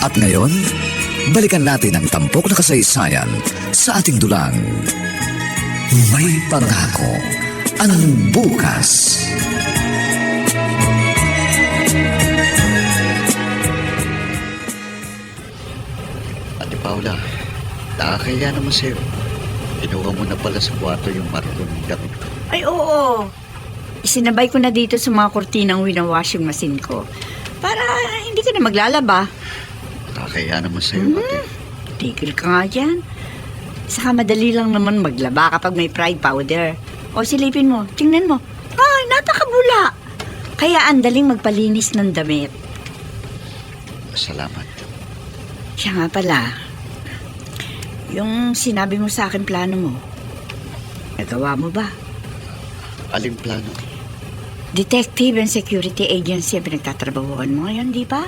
At ngayon, balikan natin ang tampok na kasaysayan sa ating dulang. May pangako ang bukas. Ate Paula, nakakaya naman sa'yo. Kinuha mo na pala sa kwarto yung marunong gamit ko. Ay, oo. Isinabay ko na dito sa mga kortinang winawashing machine ko. Para hindi ka na maglalaba. Nakakaya naman sa'yo, ate. Tigil ka nga dyan. Saka madali lang naman maglaba kapag may pride powder. O silipin mo, tingnan mo. Ay, napakabula. Kaya ang daling magpalinis ng damit. Salamat. Siya nga pala, yung sinabi mo sa akin plano mo, nagawa mo ba? Aling plano? Detective and security agency ang pinagtatrabahuan mo ngayon, di ba?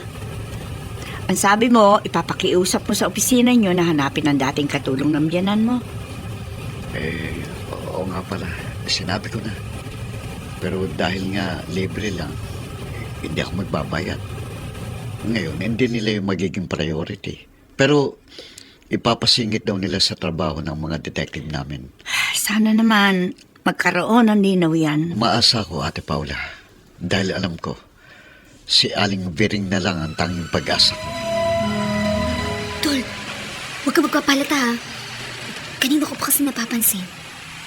Ang sabi mo, ipapakiusap mo sa opisina nyo na hanapin ang dating katulong ng biyanan mo. Oo nga pala. Sinabi ko na. Pero dahil nga libre lang, hindi ako magbabayad. Ngayon, hindi nila yung magiging priority. Pero ipapasingit daw nila sa trabaho ng mga detective namin. Sana naman magkaroon ng linaw yan. Umaasa ko, Ate Paula. Dahil alam ko, si Aling Biring na lang ang tanging pag-asa ko. Tol, huwag ka magpapalata ha. Kanina ko pa kasi napapansin.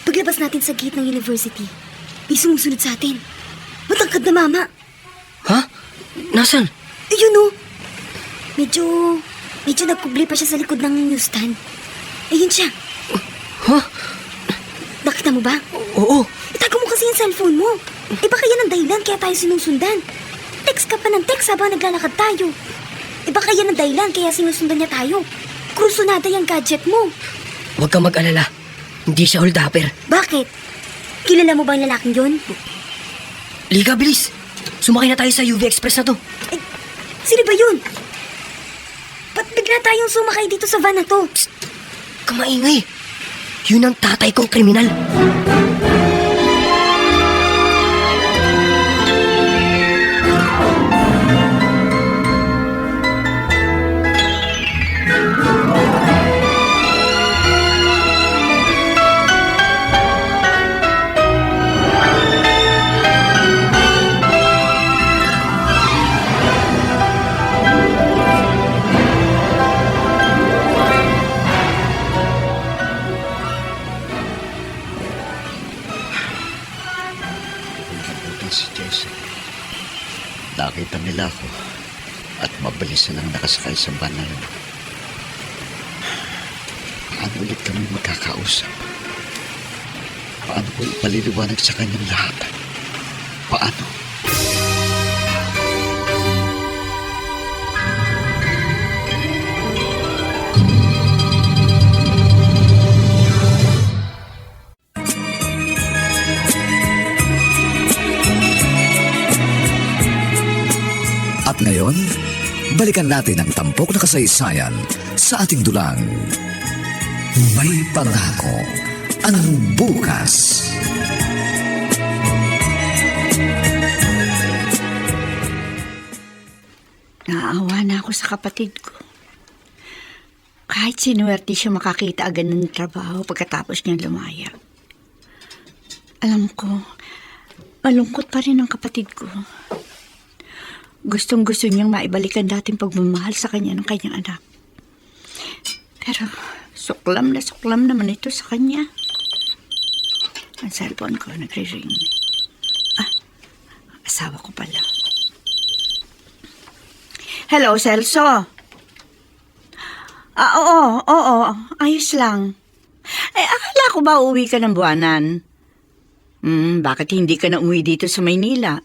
Paglabas natin sa gate ng university, may sumusunod sa atin. Matangkad na mama. Ha? Nasaan? Ayun o. Medyo nagkubli pa siya sa likod ng newsstand. Ayun siya. Ha? Nakita mo ba? Oo. Itago mo kasi yung cellphone mo. Baka yan ang dahilan kaya tayo sinusundan. Text ka pa ng text habang naglalakad tayo. Baka yan ang dahilan kaya sinusundan niya tayo. Kursunada yung gadget mo. Huwag kang mag-alala. Hindi siya holdapper. Bakit? Kilala mo ba ang lalaking yun? Liga, bilis. Sumakay na tayo sa UV Express na to. Sino ba yun? Ba't bigla bigla tayong sumakay dito sa van na to. Psst! Kamaingay. Yun ang tatay kong kriminal. Nabutan si Jason. Nakita nila ako at mabilis silang nakasakay sa van na yun. Paano ulit kami magkakausap? Paano ko ipaliliwanag sa kanyang lahat? Paano? At ngayon, balikan natin ang tampok na kasaysayan sa ating dulang. May pangako ang bukas. Naawa na ako sa kapatid ko. Kahit sinuwerte siya makakita agad ng trabaho pagkatapos niya lumaya. Alam ko, malungkot pa rin ang kapatid ko. Gustong-gusto niyang maibalik ang dating pagmamahal sa kanya ng kanyang anak. Pero suklam naman ito sa kanya. Ang cellphone ko nagre-ring. Asawa ko pala. Hello, Celso. Oo, ayos lang. Akala ko ba uuwi ka ng buwanan? Bakit hindi ka na umuwi dito sa Maynila?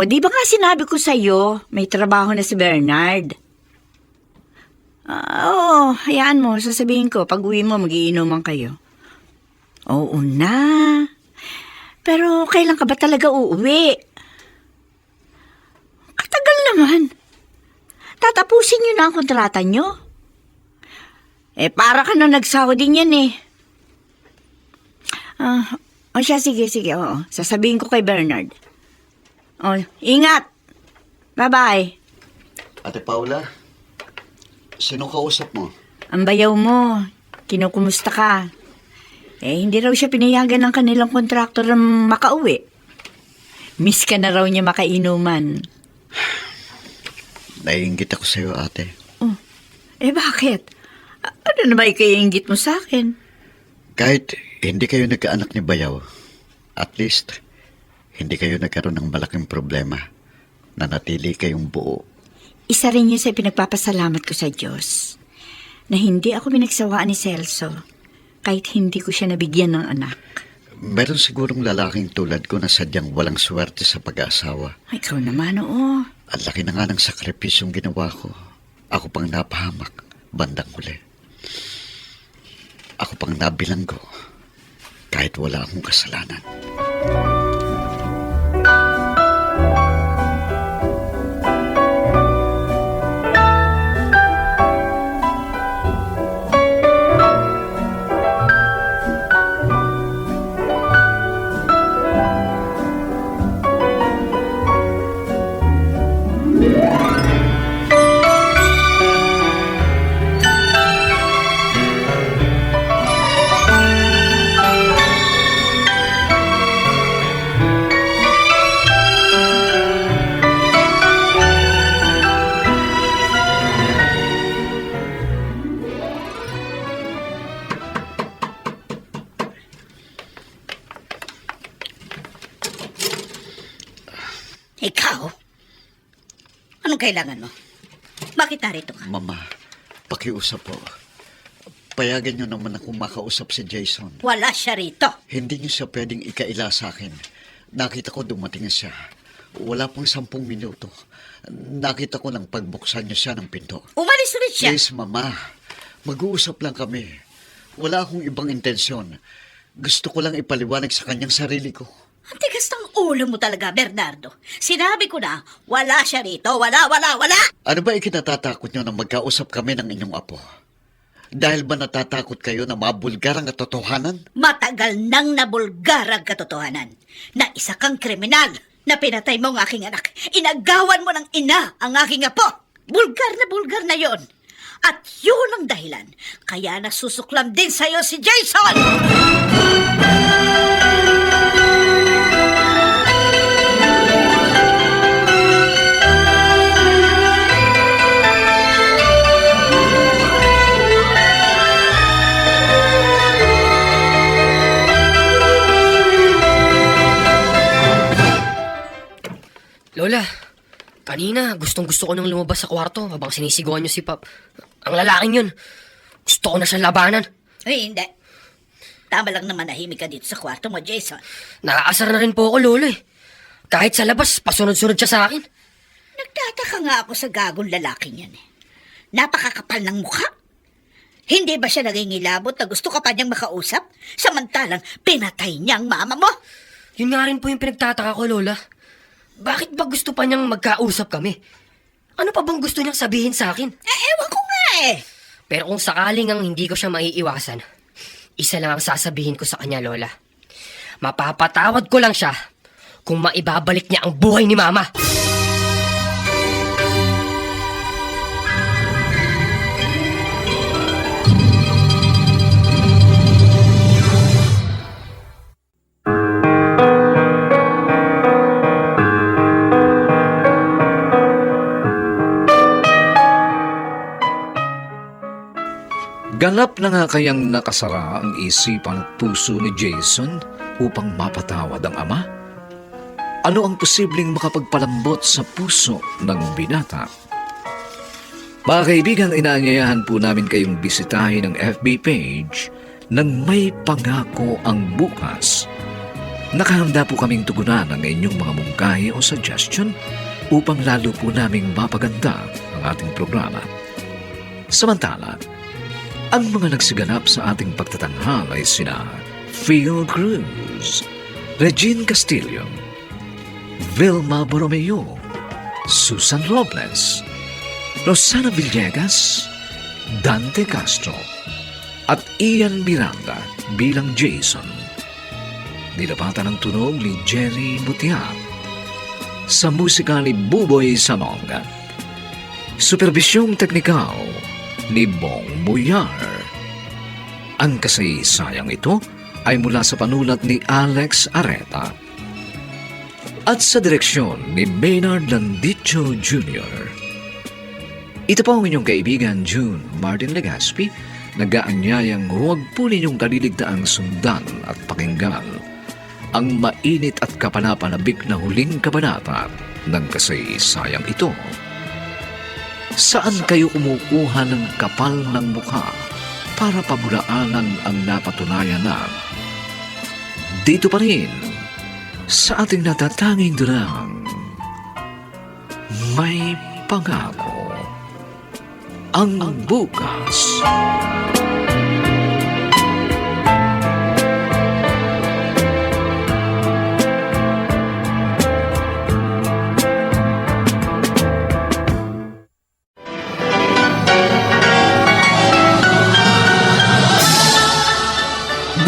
Di ba nga sinabi ko sa'yo, may trabaho na si Bernard? Hayaan mo, sasabihin ko, pag uwi mo, magiinuman kayo. Oo na. Pero kailan ka ba talaga uuwi? Katagal naman. Tatapusin niyo na ang kontrata niyo. Para ka na nagsahod din yan eh. Sige, oo. Sasabihin ko kay Bernard. Ingat. Bye-bye. Ate Paula, sinong kausap mo? Ang bayaw mo. Kinukumusta ka? Hindi raw siya pinayagan ng kanilang kontraktor na makauwi. Miss ka na raw niya makainuman. Naiinggit ako sa'yo, ate. Bakit? Ano na ba ikaiinggit mo sa akin? Kahit hindi kayo nagkaanak ni Bayaw, at least, hindi kayo nagkaroon ng malaking problema. Nanatili kayong buo. Isa rin yun sa pinagpapasalamat ko sa Diyos na hindi ako binagsawaan ni Celso kahit hindi ko siya nabigyan ng anak. Meron sigurong lalaking tulad ko na sadyang walang swerte sa pag-aasawa. Ikaw naman, oo. Ang laki na nga ng sakripisyong ginawa ko. Ako pang napahamak, bandang huli. Ako pang nabilanggo, kahit wala akong kasalanan. Ikaw? Anong kailangan mo? Bakit narito ka? Mama, pakiusap po. Payagan niyo naman akong makausap si Jason. Wala siya rito. Hindi niyo siya pwedeng ikaila sa akin. Nakita ko dumating na siya. Wala pang 10 minuto. Nakita ko lang pagbuksan niya siya ng pinto. Umalis ulit siya. Please, Mama. Mag-uusap lang kami. Wala akong ibang intensyon. Gusto ko lang ipaliwanag sa kanyang sarili ko. Ang tigas ng ulo mo talaga, Bernardo. Sinabi ko na, wala siya rito. Wala! Ano ba ikinatatakot nyo na magkausap kami ng inyong apo? Dahil ba natatakot kayo na mabulgar ang katotohanan? Matagal nang nabulgar ang katotohanan na isa kang kriminal na pinatay mo ang aking anak. Inagawan mo ng ina ang aking apo. Bulgar na yon. At yun ang dahilan. Kaya nasusuklam din sa'yo si Jason! Lola, kanina gustong-gusto ko nang lumabas sa kwarto habang sinisigawan niyo si Pap. Ang lalaking yun. Gusto ko na siyang labanan. Ay, hindi. Tama lang naman nahimik ka dito sa kwarto mo, Jason. Nakaasar na rin po ako, Lola eh. Kahit sa labas, pasunod-sunod siya sa akin. Nagtataka nga ako sa gagong lalaking yan eh. Napakakapal ng mukha. Hindi ba siya nangingilabot na gusto ka pa niyang makausap? Samantalang pinatay niya ang mama mo. Yun nga rin po yung pinagtataka ko, Lola. Bakit ba gusto pa niyang magkausap kami? Ano pa bang gusto niyang sabihin sa akin? Ewan ko nga eh. Pero kung sakaling ang hindi ko siya maiiwasan, isa lang ang sasabihin ko sa kanya, Lola. Mapapatawad ko lang siya kung maibabalik niya ang buhay ni Mama. Ganap na nga kayang nakasara ang isipang puso ni Jason upang mapatawad ang ama? Ano ang posibleng makapagpalambot sa puso ng binata? Mga kaibigan, inaanyayahan po namin kayong bisitahin ang FB page ng May Pangako ang Bukas. Nakahanda po kaming tugunan ang inyong mga mungkahi o suggestion upang lalo po naming mapaganda ang ating programa. Samantala, ang mga nagsiganap sa ating pagtatanghal ay sina Phil Cruz, Regine Castillo, Vilma Borromeo, Susan Robles, Rosana Villegas, Dante Castro, at Ian Miranda bilang Jason. Nilapatan ng tunog ni Jerry Mutiak. Sa musika ni Buboy Salonga. Supervisyong teknikal ni Bong Buyar. Ang kasaysayang ito ay mula sa panulat ni Alex Areta at sa direksyon ni Maynard Landicho Jr. Ito po ang inyong kaibigan June Martin Legaspi, nag-aanyayang huwag po ninyong kaliligtaang sundan at pakinggan ang mainit at kapanapanabik na huling kabanata ng kasaysayang ito. Saan kayo kumukuha ng kapal ng mukha para pabulaanan ang napatunayan na? Dito pa rin, sa ating natatanging durang, May Pangako ang Bukas.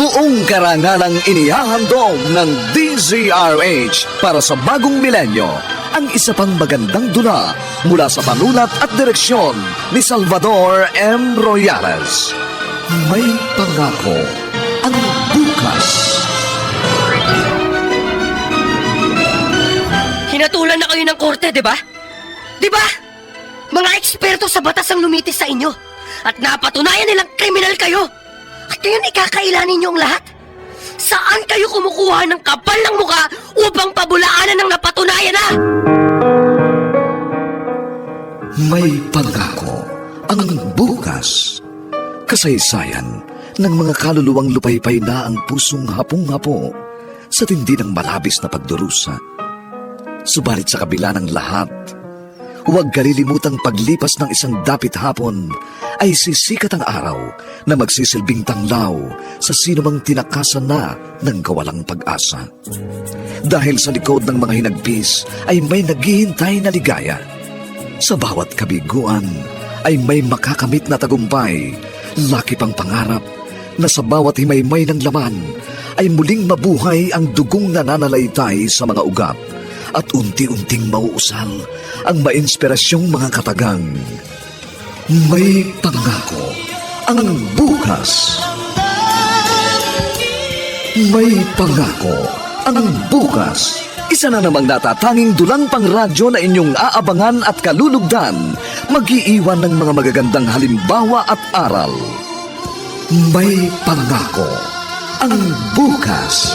Buong karangalang inihahandog ng DZRH para sa bagong milenyo ang isa pang magandang dula mula sa panulat at direksyon ni Salvador M. Royales. May Pangako ang Bukas. Hinatulan na kayo ng korte, di ba? Di ba? Mga eksperto sa batas ang lumitis sa inyo at napatunayan nilang kriminal kayo. At ngayon ikakailan ninyo ang lahat? Saan kayo kumukuha ng kapal ng mukha upang pabulaanan ng napatunayan na? May Pangako ang Bukas. Kasaysayan ng mga kaluluwang lupaypay na ang pusong hapong-hapo sa tindi ng malabis na pagdurusa. Subalit sa kabila ng lahat, huwag kalilimutang paglipas ng isang dapit hapon ay sisikat ang araw na magsisilbing tanglaw sa sinumang tinakasan na ng kawalang pag-asa. Dahil sa likod ng mga hinagpis ay may naghihintay na ligaya. Sa bawat kabiguan ay may makakamit na tagumpay, laki pang pangarap na sa bawat himaymay ng laman ay muling mabuhay ang dugong nananalaytay sa mga ugat at unti-unting mauusal ang mainspirasyong mga katagang. May pangako ang bukas. May pangako ang bukas. Isa na namang natatanging dulang pangradyo na inyong aabangan at kalulugdan, mag-iiwan ng mga magagandang halimbawa at aral. May pangako ang bukas.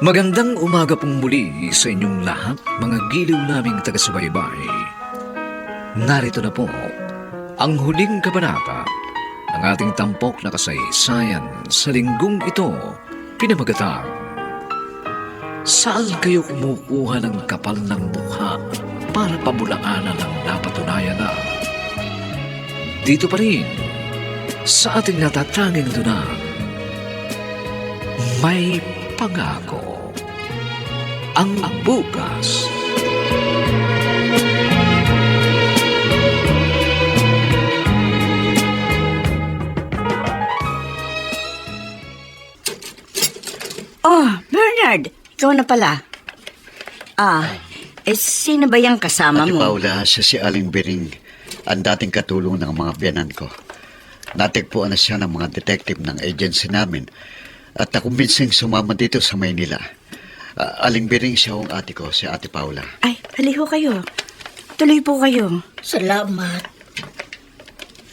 Magandang umaga pong muli sa inyong lahat, mga giliw naming taga-subaybay. Narito na po ang huling kabanata ng ating tampok na kasaysayan sa linggong ito, pinamagatang Saan kayo kumukuha ng kapal ng mukha para pabulaanan ang napatunayan na? Dito pa rin sa ating natatanging dunang may pangako ang bukas. Oh, Bernard, ikaw na pala. Sino ba yung kasama Ate mo? Paula, siya si Aling Bering, ang dating katulong ng mga biyanan ko. Natigpuan na siya ng mga detective ng agency namin at nakumbinsing sumama dito sa Maynila. Aling Bering, siya ang ate ko, si Ate Paula. Ay, haliho kayo. Tuloy po kayo. Salamat.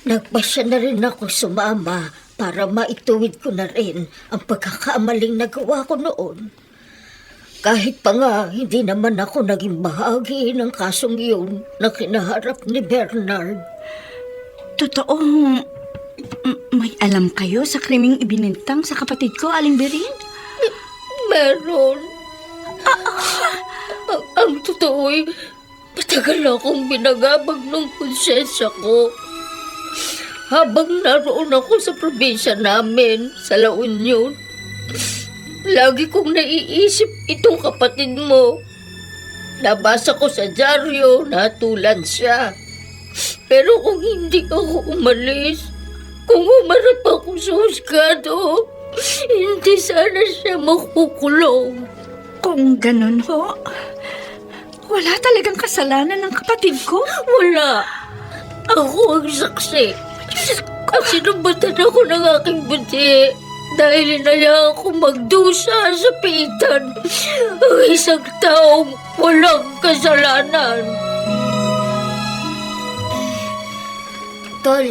Nagpasya na rin ako sumama para maituwid ko na rin ang pagkakamaling nagawa ko noon. Kahit pa nga, hindi naman ako naging bahagi ng kasong iyon na kinaharap ni Bernard. Totoo, may alam kayo sa krimeng ibinintang sa kapatid ko, Aling Bering? Meron. Ang totoo'y matagal akong binagabag ng konsensya ko. Habang naroon ako sa probinsya namin, sa La Union, lagi kong naiisip itong kapatid mo. Nabasa ko sa dyaryo na tulan siya. Pero kung hindi ako umalis, kung umarap ako sa husgado, hindi sana siya makukulong. Kung ganun ho, wala talagang kasalanan ng kapatid ko? Wala. Ako ang saksi. At sinumbatan ako ng aking buti dahil inaya ako magdusa sa pitan ang isang taong walang kasalanan. Tol,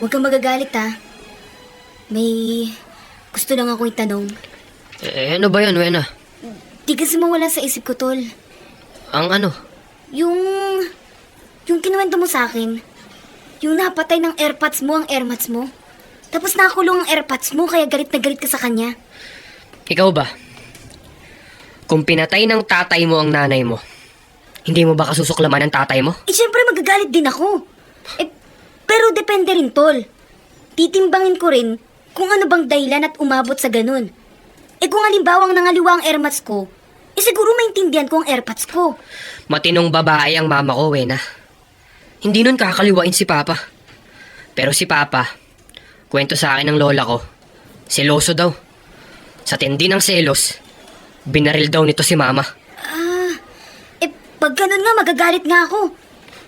huwag kang magagalit ha. May gusto lang akong itanong. Ano ba yan, Wena? Di kasi mawala sa isip ko, Tol. Ang ano? Yung kinuwento mo sa akin. Yung napatay ng airpods mo ang airmats mo. Tapos nakulong ang airpods mo kaya galit na galit ka sa kanya. Ikaw ba? Kung pinatay ng tatay mo ang nanay mo, hindi mo ba kasusuklaman ng tatay mo? Siyempre magagalit din ako. Pero depende rin, Tol. Titimbangin ko rin kung ano bang dahilan at umabot sa ganun. Kung halimbawang nangaliwa ang airmats ko, siguro maintindihan ko ang airpods ko. Matinong babae ang mama ko, Wena. Hindi nun kakaliwain si Papa. Pero si Papa, kwento sa akin ng lola ko, seloso daw. Sa tindi ng selos, binaril daw nito si Mama. Pag ganun nga, magagalit nga ako.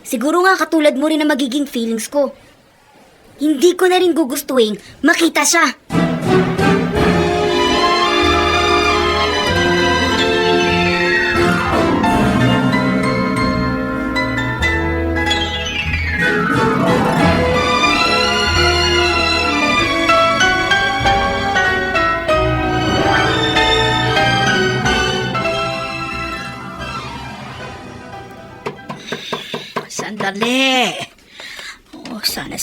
Siguro nga katulad mo rin na magiging feelings ko. Hindi ko na rin gugustuhin makita siya.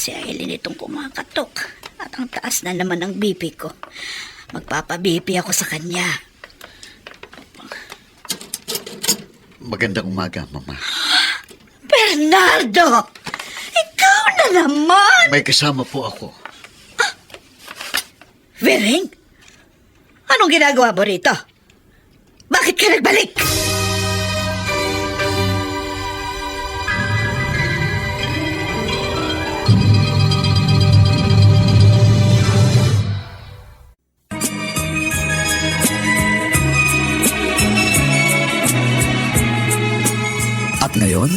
si Aileen itong kumakatok. At ang taas na naman ng BP ko. Magpapa-BP ako sa kanya. Magandang umaga, Mama. Bernardo! Ikaw na naman! May kasama po ako. Vering? Anong ginagawa mo rito? Bakit ka nagbalik? At ngayon,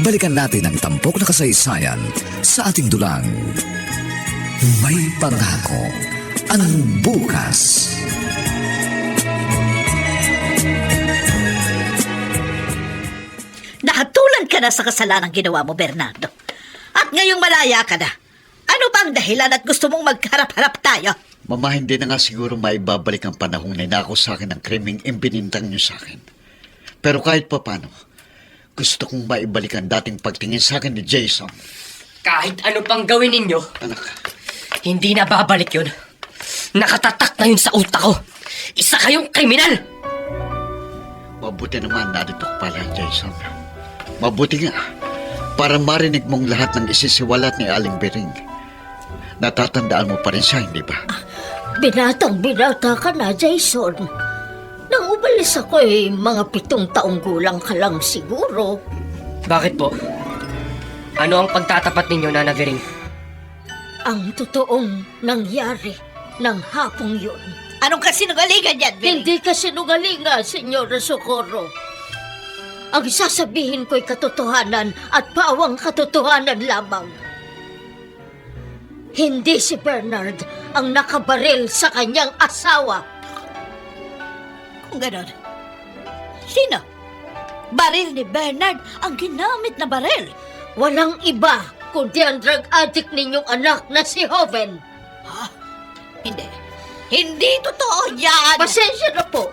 balikan natin ang tampok na kasaysayan sa ating dulang. May pangako ang bukas. Nahatulan ka na sa kasalanang ginawa mo, Bernardo. At ngayong malaya ka na. Ano ba ang dahilan at gusto mong magharap-harap tayo? Mama, hindi na nga siguro maibabalik ang panahong ninako sa akin ng krimeng imbinintang niyo sa akin. Pero kahit pa paano, gusto kong maibalik ang dating pagtingin sa akin ni Jason. Kahit ano pang gawin ninyo, Anak, hindi na babalik yun. Nakatatak na yun sa utak ko. Isa kayong kriminal! mabuti naman narito ka pala, Jason. Mabuti nga, para marinig mong lahat ng isisiwalat ni Aling Bering. Natatandaan mo pa rin siya, hindi ba? Binatang-binata ka na, Jason. Nang umalis ako mga 7 taong gulang ka lang siguro. Bakit po? Ano ang pagtatapat ninyo, Nana Vering? Ang totoong nangyari ng hapong yun. Anong kasinungalingan yan, Vering? Hindi kasinungalingan, Senyora Socorro. Ang sasabihin ko'y katotohanan at pawang katotohanan lamang. Hindi si Bernard ang nakabaril sa kanyang asawa. Kung ganon, sino? Baril ni Bernard ang ginamit na baril. Walang iba kundi ang drug addict ninyong anak na si Hoven. Hindi. Hindi totoo yan! Pasensya na po,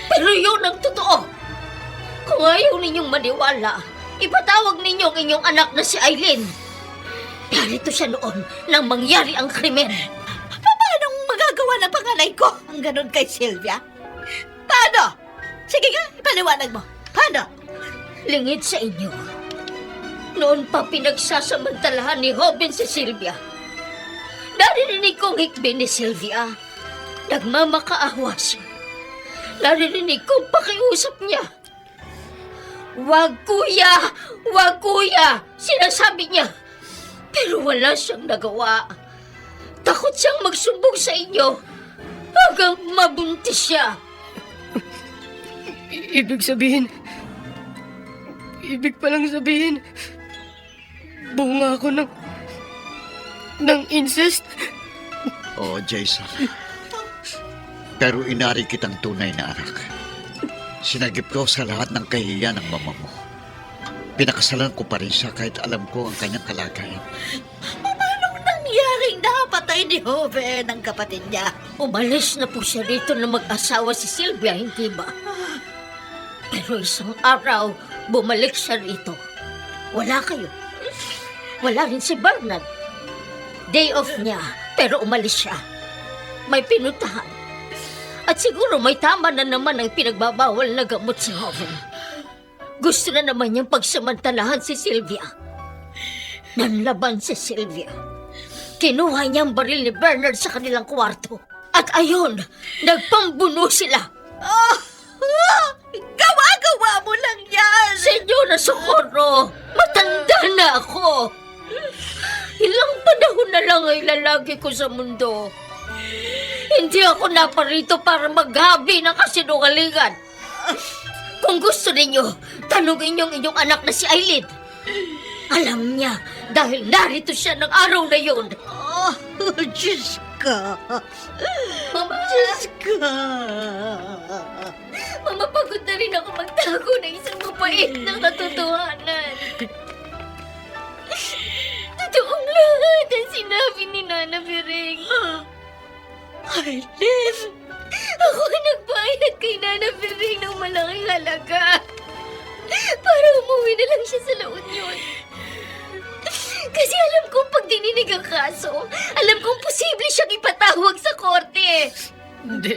pero yun ang totoo. Kung ayaw ninyong maniwala, ipatawag ninyo ang inyong anak na si Aileen. Narito siya noon nang mangyari ang krimen. Paano magagawa ng panganay ko ang ganon kay Sylvia? Paano? Sige nga, ipaliwanag mo. Paano? Lingid sa inyo. Noon pa pinagsasamantalahan ni Hoven si Sylvia. Narinig kong hikbi ni Sylvia. Nagmamakaawa siya. Narinig kong pakiusap niya. Wag kuya! Wag kuya! Sinasabi niya. Pero wala siyang nagawa. Takot siyang magsumbong sa inyo hanggang mabuntis siya. Ibig palang sabihin, bunga ako ng incest. Oo, Jason. Pero inari kitang tunay na anak. Sinagip ko sa lahat ng kahihiyan ng mama mo. Pinakasalan ko pa rin siya kahit alam ko ang kanyang kalagayan. Paano nangyaring napatay ni Hoven ang kapatid niya? Umalis na po siya rito na mag-asawa si Sylvia, hindi ba? Pero isang araw, bumalik siya rito. Wala kayo. Wala rin si Bernard. Day off niya, pero umalis siya. May pinuntahan. At siguro may tama na naman ang pinagbabawal na gamot si Hoven. Gusto na naman niyang pagsamantalahan si Sylvia. Nanlaban si Sylvia. Kinuha niya ang baril ni Bernard sa kanilang kwarto. At ayun, nagpambuno sila. Gawa-gawa mo lang yan! Senyora Socorro, matanda na ako. Ilang panahon na lang ay lalaki ko sa mundo. Hindi ako naparito para maghabi ng kasinungalingan. Kung gusto ninyo, tanungin niyo ang inyong anak na si Aileen. Alam niya dahil narito siya ng araw na yun. Oh, Diyos ka! Mama, Diyos ka! Mama, pagod na rin ako magtago ng isang mapait na katotohanan. Totoong lahat ang sinabi ni Nana Vering. Aileen! Ako ang nagbayad kay Nana Vering ng malaking halaga. Para umuwi na lang siya sa La Union. Kasi alam kong pag dininig ang kaso, alam kong posible siyang ipatawag sa korte. Hindi.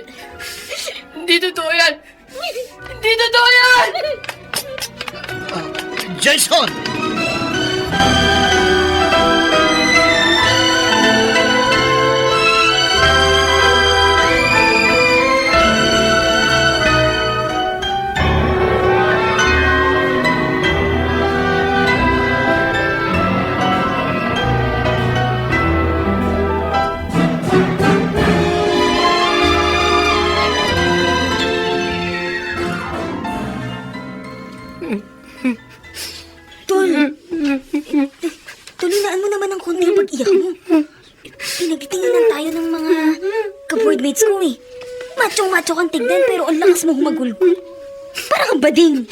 Hindi totoo yan! Hindi totoo yan! Jason! Tulinaan mo naman ang konti ang pag-iyak mo. Pinagtinginan tayo ng mga ka-boardmates ko eh. Macho-macho kang tignan pero ang lakas mo humagulgol. Parang kang bading.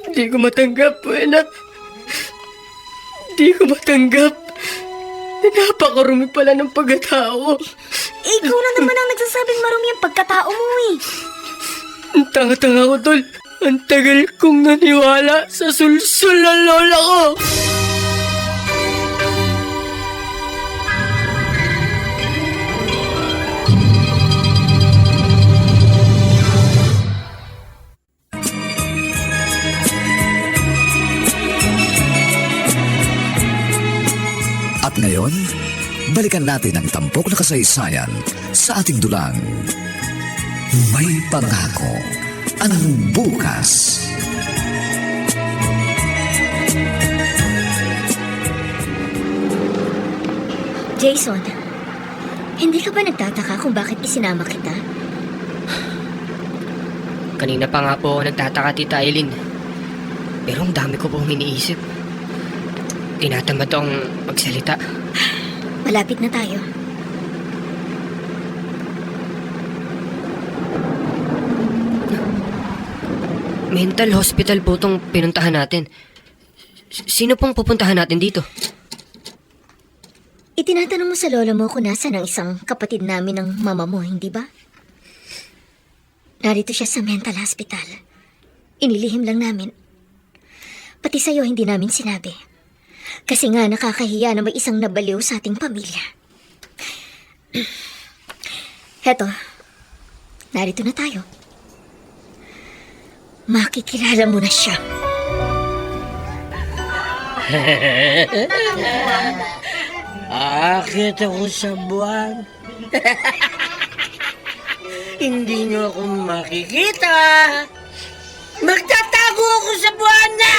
Hindi ko matanggap, Buena. Hindi ko matanggap. Napakarumi pala ng pagkatao. Ikaw na naman ang nagsasabing marumi ang pagkatao mo eh. Ang tanga-tanga ko, Tol. Ang tagal kong naniwala sa sulsul ng lola ko. At ngayon, balikan natin ang tampok na kasaysayan sa ating dulang. May pangako ang bukas. Jason, hindi ka ba nagtataka kung bakit isinama kita? Kanina pa nga po nagtataka, Tita Eileen. Pero ang dami ko pong iniisip. Tinatamad akong magsalita. Malapit na tayo. Mental hospital po itong pinuntahan natin. Sino pong pupuntahan natin dito? Itinatanong mo sa lola mo kung nasa ng isang kapatid namin ng mama mo, hindi ba? Narito siya sa mental hospital. Inilihim lang namin. Pati sa'yo hindi namin sinabi. Kasi nga nakakahiya na may isang nabaliw sa ating pamilya. Heto, narito na tayo. Makikilala mo na siya. Aakit ako sa buwan. Hindi niyo ako makikita. Magtatago ako sa buwan na!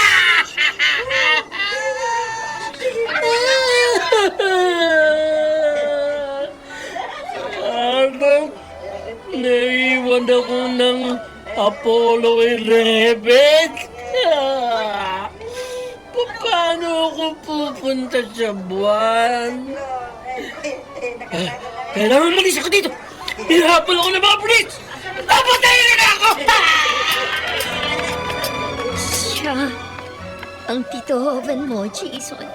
Habang naiwan ako ng Apollo 11. Paano ako pupunta sa buwan? Kailangan malis ako dito. Hinahapon ako ng mga pulis. Papatayin na ako! Siya ang Tito Hoven mo, Jason.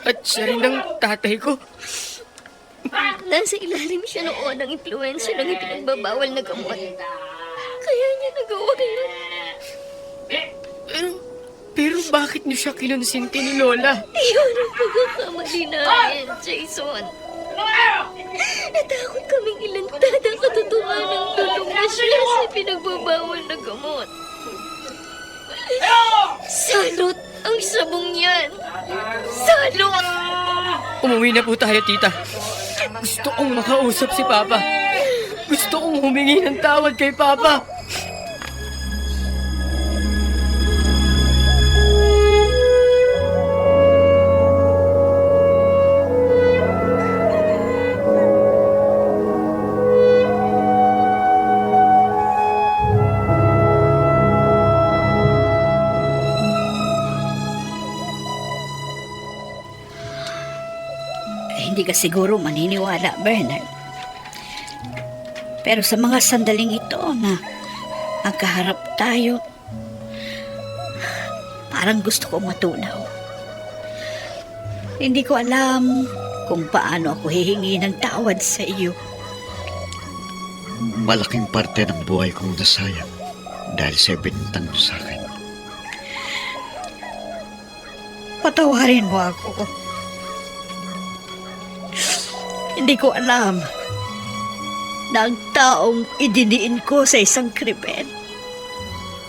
At siya rin ang tatay ko. Nasa ilalim siya noon ng impluensya ng ipinagbabawal na gamot. Kaya niya nagawa yun. Pero bakit niyo siya kinonsinti ni Lola? Iyon ang pagkakamali namin, Jason. Natakot kaming ilantad ang katotohanan ng tulong na siya sa pinagbabawal na gamot. Salot ang sabong yan! Salot! Umuwi na po tayo, tita. Gusto kong makausap si Papa. Gusto kong humingi ng tawad kay Papa. Hindi ka siguro maniniwala, Bernard. Pero sa mga sandaling ito na magkaharap tayo, parang gusto ko matunaw. Hindi ko alam kung paano ako hihingi ng tawad sa iyo. Malaking parte ng buhay kong nasayang dahil sa ibinintang mo sa akin. patawarin mo ako. Hindi ko alam na ang taong idiniin ko sa isang krimen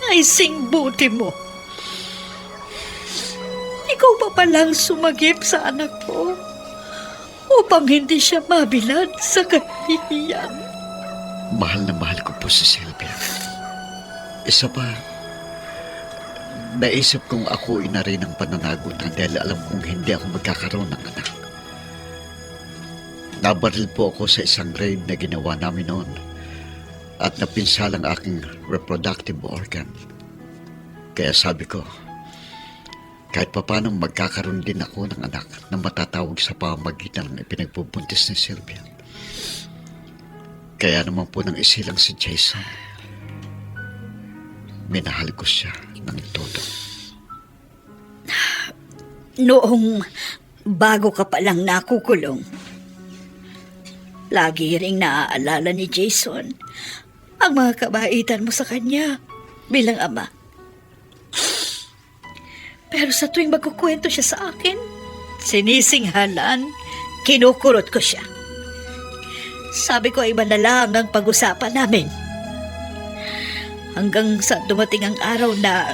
ay singbuti mo. Ikaw pa palang sumagip sa anak ko upang hindi siya mabilad sa kahihiyan. Mahal na mahal ko po si Sylvia. Isa pa, naisip kong ako ina rin ang pananagutan dahil alam kong hindi ako magkakaroon ng anak. Nabaril po ako sa isang raid na ginawa namin noon at napinsalang aking reproductive organ. Kaya sabi ko, kahit papano magkakaroon din ako ng anak na matatawag sa pamamagitan ng ipinagbubuntis ni Sylvia. Kaya naman po nang isilang si Jason, minahal ko siya ng todo. Noong bago ka palang nakukulong, lagi ring naaalala ni Jason ang mga kabaitan mo sa kanya bilang ama. Pero sa tuwing magkukwento siya sa akin, sinisinghalan, kinukurot ko siya. Sabi ko ay iba na lang ang pag-usapan namin. Hanggang sa dumating ang araw na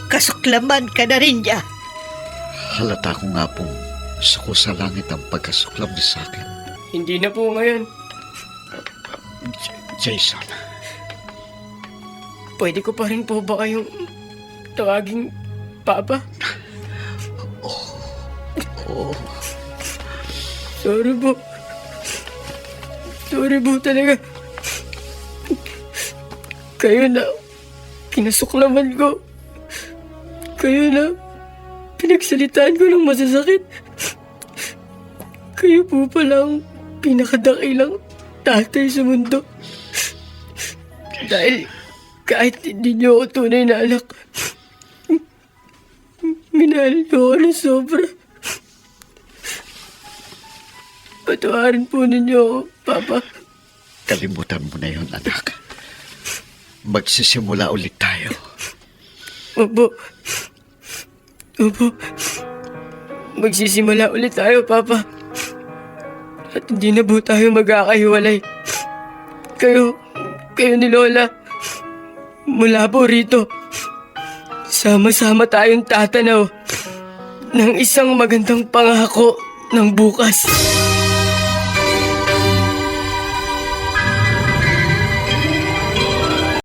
kasuklaman ka na rin niya. Halata ko nga pong suko sa langit ang pagkasuklam niya sa akin. Hindi na po ngayon. Jason, Pwede ko pa rin po ba kayong tawaging Papa? oh, Sorry po. Sorry po talaga. Kayo na kinasuklaman ko. Kayo na pinagsalitaan ko ng masasakit. Kayo po palang pinakadakilang tatay sa mundo. Dahil kahit hindi niyo ako tunay na anak, minahal niyo ako ng sobra. Patawarin po ninyo ako, Papa. kalimutan mo na yun, anak. Magsisimula ulit tayo. Opo. Opo. Magsisimula ulit tayo, Papa. At hindi na po tayo magkakahiwalay. Kayo ni Lola, mula po rito, sama-sama tayong tatanaw ng isang magandang pangako ng bukas.